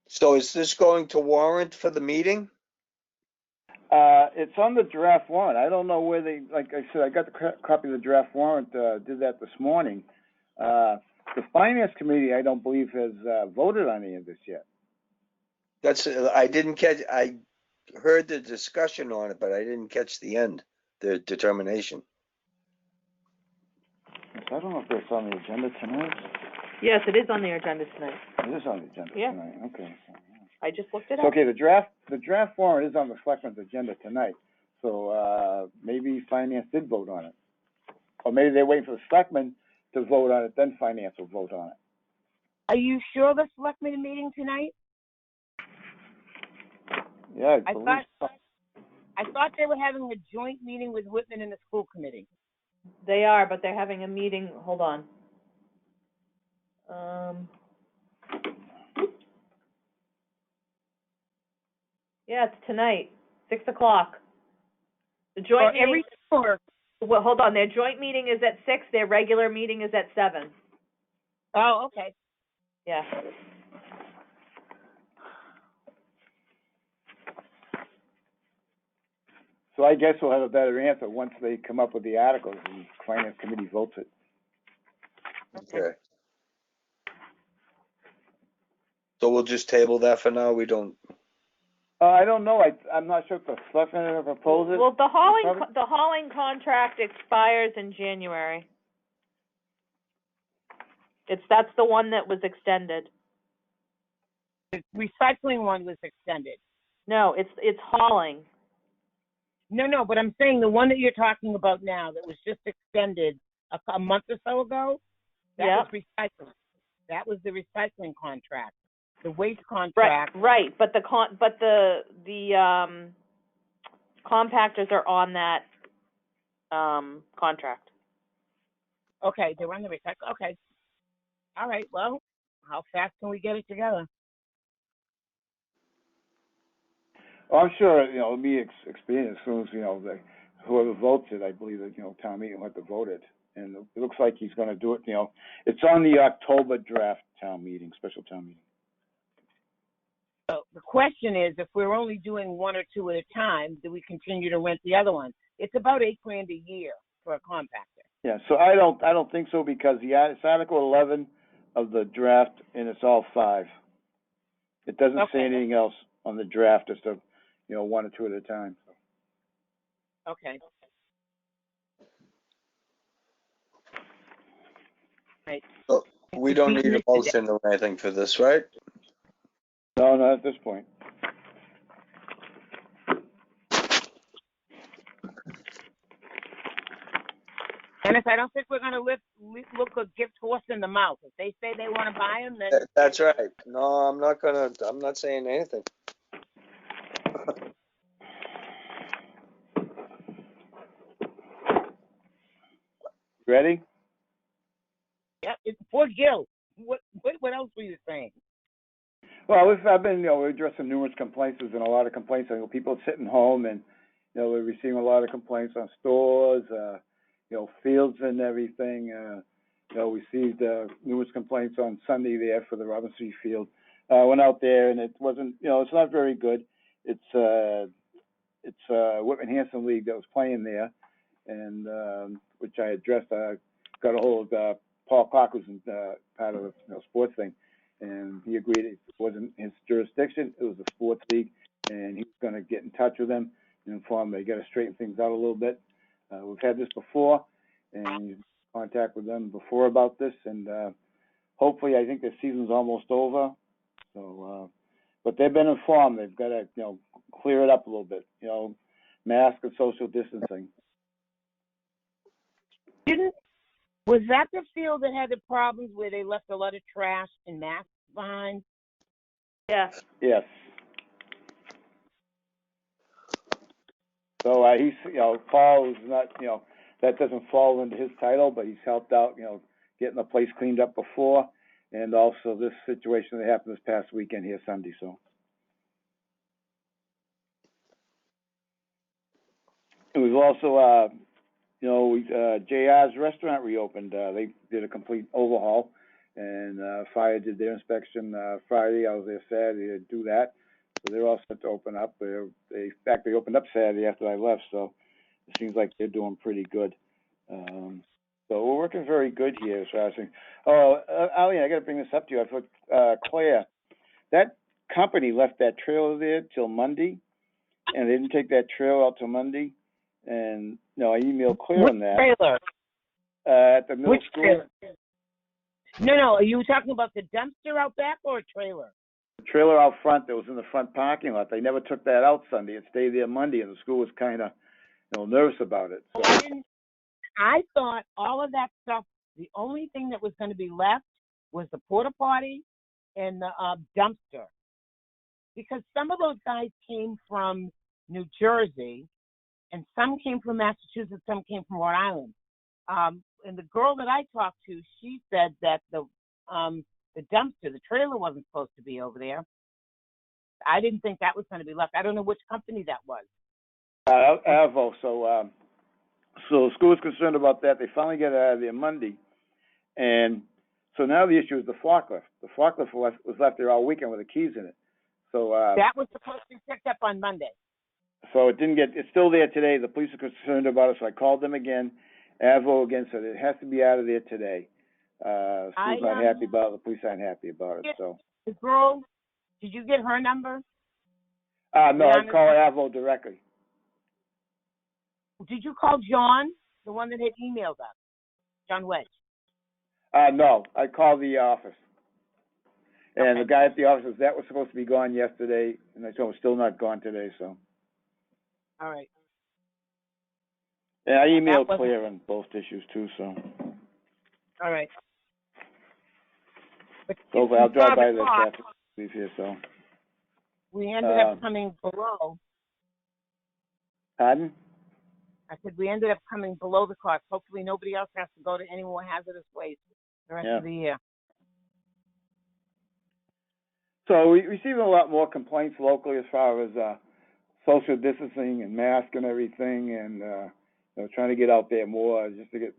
So is this going to warrant for the meeting? It's on the draft warrant. I don't know where like I said, I got the copy of the draft warrant, did that this morning. The Finance Committee, I don't believe, has voted on any of this yet. I didn't catch, I heard the discussion on it, but I didn't catch the end, the determination. I don't know if it's on the agenda tonight. Yes, it is on the agenda tonight. It is on the agenda tonight, okay. I just looked it up. Okay, the draft warrant is on the selectmen's agenda tonight, so maybe Finance did vote on it. Or maybe they're waiting for the selectmen to vote on it, then Finance will vote on it. Are you sure the selectmen meeting tonight? Yeah, I believe so. I thought they were having a joint meeting with Whitman and the school committee. They are, but they're having a meeting. Hold on. Yeah, it's tonight, 6 o'clock. The joint meeting. Well, hold on. Their joint meeting is at 6. Their regular meeting is at 7. Oh, okay. Yeah. So I guess we'll have a better answer once they come up with the articles and the Finance Committee votes it. Okay. So we'll just table that for now. We don't. I don't know. I'm not sure if the selectmen are going to propose it. Well, the hauling contract expires in January. That's the one that was extended. The recycling one was extended. No, it's hauling. No, but I'm saying the one that you're talking about now that was just extended a month or so ago, that was recycling. That was the recycling contract. The waste contract. Right, but the compactors are on that contract. Okay, they're on the recycle. Okay. All right. Well, how fast can we get it together? Well, I'm sure, it'll be expedient as soon as, whoever votes it, I believe that, town meeting will have to vote it. And it looks like he's gonna do it, it's on the October draft town meeting, special town meeting. So the question is, if we're only doing one or two at a time, do we continue to rent the other one? It's about $8,000 a year for a compactor. Yeah, so I don't think so, because it's Article 11 of the draft, and it's all 5. It doesn't say anything else on the draft, just one or two at a time. Okay. Right. So we don't need a motion or anything for this, right? No, not at this point. Dennis, I don't think we're going to look a gift horse in the mouth. If they say they want to buy them, then That's right. No, I'm not saying anything. Ready? yeah. Poor Gil. What else were you saying? Well, I've been, we're addressing numerous complaints. There's been a lot of complaints. People sitting home, and we're receiving a lot of complaints on stores, fields and everything. We received numerous complaints on Sunday there for the Robinson Street field. Went out there, and it wasn't, it's not very good. It's Whitman Hanson League that was playing there, and which I addressed. Got a hold of Paul Clark, who's part of the sports thing, and he agreed it wasn't his jurisdiction. It was a sports league, and he was going to get in touch with them and inform them they got to straighten things out a little bit. We've had this before, and he's in contact with them before about this, and hopefully, I think the season's almost over. So, but they've been informed. They've got to, clear it up a little bit. Mask and social distancing. Was that the field that had the problems where they left a lot of trash and masks behind? Yeah. Yes. So he's, Paul is not, that doesn't fall into his title, but he's helped out, getting the place cleaned up before, and also this situation that happened this past weekend here Sunday. So. And we've also, JR's restaurant reopened. They did a complete overhaul, and fire did their inspection Friday. I was there Saturday to do that. So they're all set to open up. In fact, they opened up Saturday after I left, so it seems like they're doing pretty good. So we're working very good here. Oh, Ali, I got to bring this up to you. I thought, Claire, that company left that trailer there till Monday, and they didn't take that trailer out till Monday. And I emailed Claire on that. Which trailer? At the middle Which school. trailer? No. Are you talking about the dumpster out back or a trailer? The trailer out front that was in the front parking lot. They never took that out Sunday. It stayed there Monday, and the school was kind of, nervous about it. So. I thought all of that stuff, the only thing that was going to be left was the porta potty and the dumpster. Because some of those guys came from New Jersey, and some came from Massachusetts, some came from Rhode Island. And the girl that I talked to, she said that the dumpster, the trailer wasn't supposed to be over there. I didn't think that was going to be left. I don't know which company that was. Avo. So the school is concerned about that. They finally got it out of there Monday. And so now the issue is the forklift. The forklift was left there all weekend with the keys in it. So that was supposed to be picked up on Monday. So it's still there today. The police are concerned about it, so I called them again. Avo again said it has to be out of there today. School's not happy about it. The police aren't happy about it. So the girl, did you get her number? No, I called Avo directly. Did you call John, the one that had emailed us, John Wedge? No, I called the office. And the guy at the office says that was supposed to be gone yesterday, and I told him it's still not gone today. So. All right. Yeah, I emailed Claire on both issues too. So. All right. But so I'll drive by this after we leave here. So. We ended up coming below. Pardon? I said we ended up coming below the cost. Hopefully nobody else has to go to any more hazardous waste the rest of the year. So we receiving a lot more complaints locally as far as social distancing and mask and everything, and trying to get out there more just to get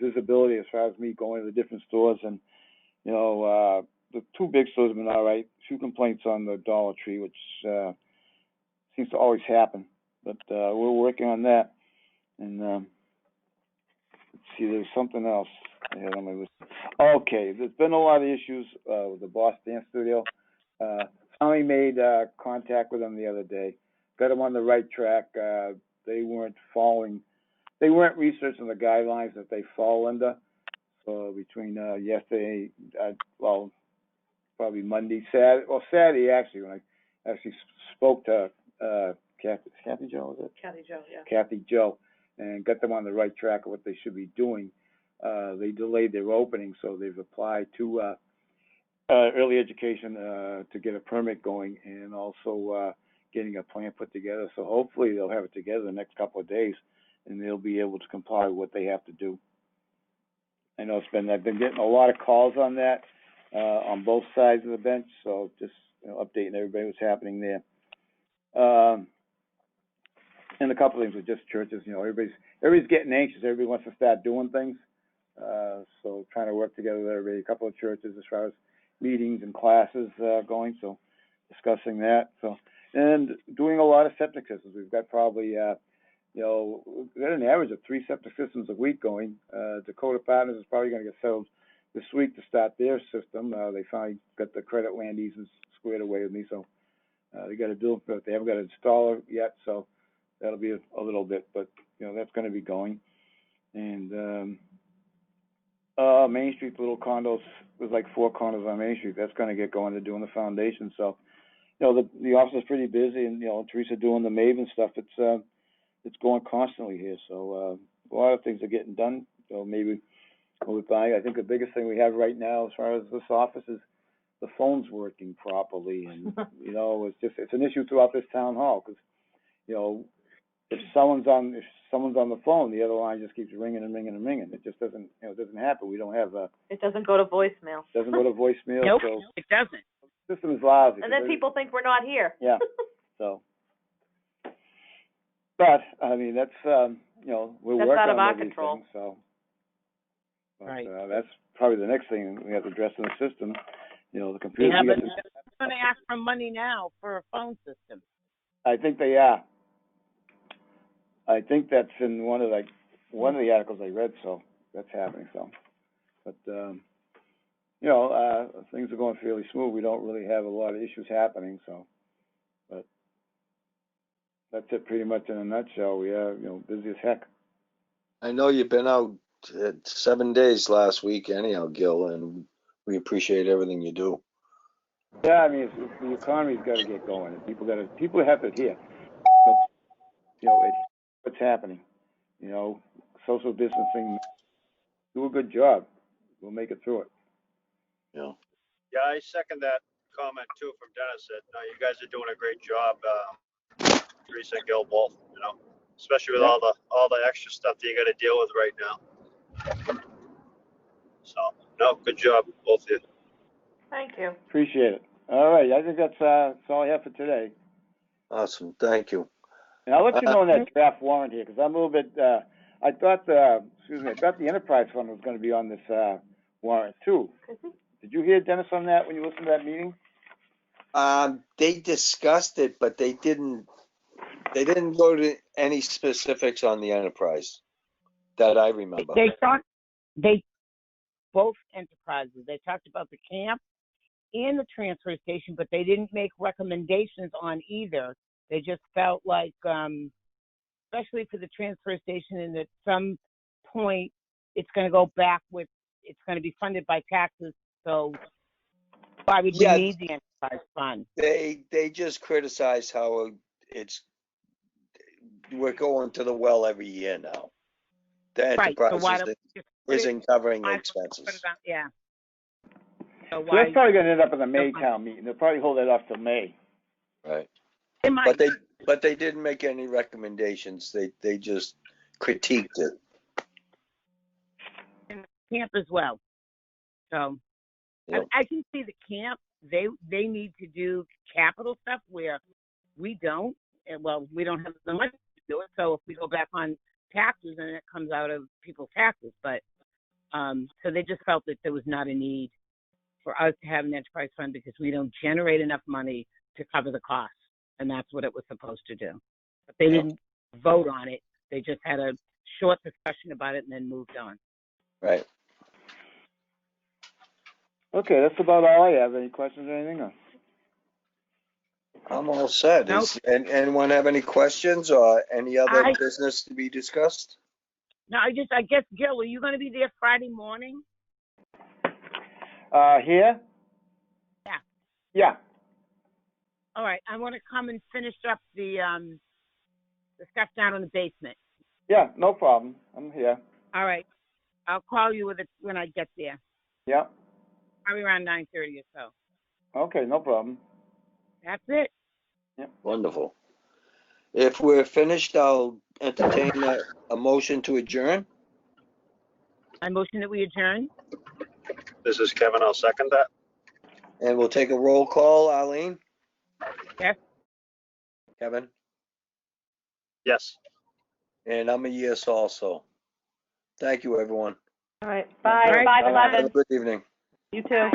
visibility as far as me going to the different stores. And, you know, the two big stores have been all right. Few complaints on the Dollar Tree, which seems to always happen. But we're working on that. And let's see, there's something else I had on my list. Okay, there's been a lot of issues with the Boss Dance Studio. Finally made contact with them the other day. Got them on the right track. They weren't researching the guidelines that they fall under. So between yesterday, well, probably Monday, Saturday actually, when I actually spoke to Kathy Jo, was it? Kathy Jo, yeah. Kathy Jo, and got them on the right track of what they should be doing. They delayed their opening, so they've applied to early education to get a permit going, and also getting a plan put together. So hopefully they'll have it together the next couple of days, and they'll be able to comply with what they have to do. I know I've been getting a lot of calls on that on both sides of the bench, so just updating everybody what's happening there. And a couple of things with just churches, everybody's getting anxious. Everybody wants to start doing things. So trying to work together with everybody, a couple of churches as far as meetings and classes going, so discussing that. So, and doing a lot of septic systems. We've got probably, we've got an average of 3 septic systems a week going. Dakota Partners is probably going to get settled this week to start their system. They finally got the credit land easements squared away with me, so they got to do it, but they haven't got an installer yet, so that'll be a little bit, but that's going to be going. And Main Street, little condos, there's like 4 condos on Main Street. That's going to get going. They're doing the foundation, so the office is pretty busy, and Teresa doing the Maven stuff. It's going constantly here, so a lot of things are getting done. So maybe we'll be buying. I think the biggest thing we have right now as far as this office is the phone's working properly, and it's an issue throughout this town hall, because if someone's on the phone, the other line just keeps ringing and ringing and ringing. It just doesn't happen. We don't have it doesn't go to voicemail. Doesn't go to voicemail. Nope, so it doesn't. The system is lousy. And then people think we're not here. Yeah. So, but I mean that's we're That's working out of on our everything. control. So, but, Right. That's probably the next thing we have to address in the system. The computer. Yeah, but they're going to ask for money now for a phone system. I think they are. I think that's in one of the articles I read, so that's happening. So, but things are going fairly smooth. We don't really have a lot of issues happening. So, but that's it pretty much in a nutshell. We are busy as heck. I know you've been out 7 days last week, anyhow, Gil, and we appreciate everything you do. Yeah, I mean, the economy's got to get going. People have to hear. What's happening. Social distancing. Do a good job. We'll make it through it. Yeah. Yeah, I second that comment too from Dennis. That you guys are doing a great job, Teresa and Gil both. Especially with all the extra stuff that you got to deal with right now. So, no, good job, both of you. Thank you. Appreciate it. All right, I think that's all I have for today. Awesome. Thank you. And I'll let you know on that draft warrant here, because I'm a little bit. I thought the enterprise fund was going to be on this warrant too. Did you hear Dennis on that when you listened to that meeting? They discussed it, but they didn't go to any specifics on the enterprise that I remember. Both enterprises, they talked about the camp and the transfer station, but they didn't make recommendations on either. They just felt like, especially for the transfer station, and at some point it's going to go back it's going to be funded by taxes. So why would we need the enterprise fund? They just criticized how we're going to the well every year now. The enterprise isn't covering expenses. Yeah. So that's probably going to end up in the May town meeting. They'll probably hold that off till May. Right. They might. But they didn't make any recommendations. They just critiqued it. And the camp as well. So I can see the camp. They need to do capital stuff where we don't. Well, we don't have the money to do it. So if we go back on taxes, and it comes out of people's taxes. But so they just felt that there was not a need for us to have an enterprise fund because we don't generate enough money to cover the costs, and that's what it was supposed to do. But they didn't vote on it. They just had a short discussion about it and then moved on. Right. Okay, that's about all I have. Any questions or anything? Or? I'm all set. Nope. And anyone have any questions or any other business to be discussed? No, I guess, Gil, are you going to be there Friday morning? Here? Yeah. Yeah. All right. I want to come and finish up the stuff down in the basement. Yeah, no problem. I'm here. All right. I'll call you when I get there. Yeah. Probably around 9:30 or so. Okay, no problem. That's it. Yeah. Wonderful. If we're finished, I'll entertain a motion to adjourn. I motion that we adjourn. This is Kevin. I'll second that. And we'll take a roll call. Arlene? Yes. Kevin? Yes. And I'm a yes also. Thank you, everyone. All right, bye, All right. 5:11. Have a good evening. You too.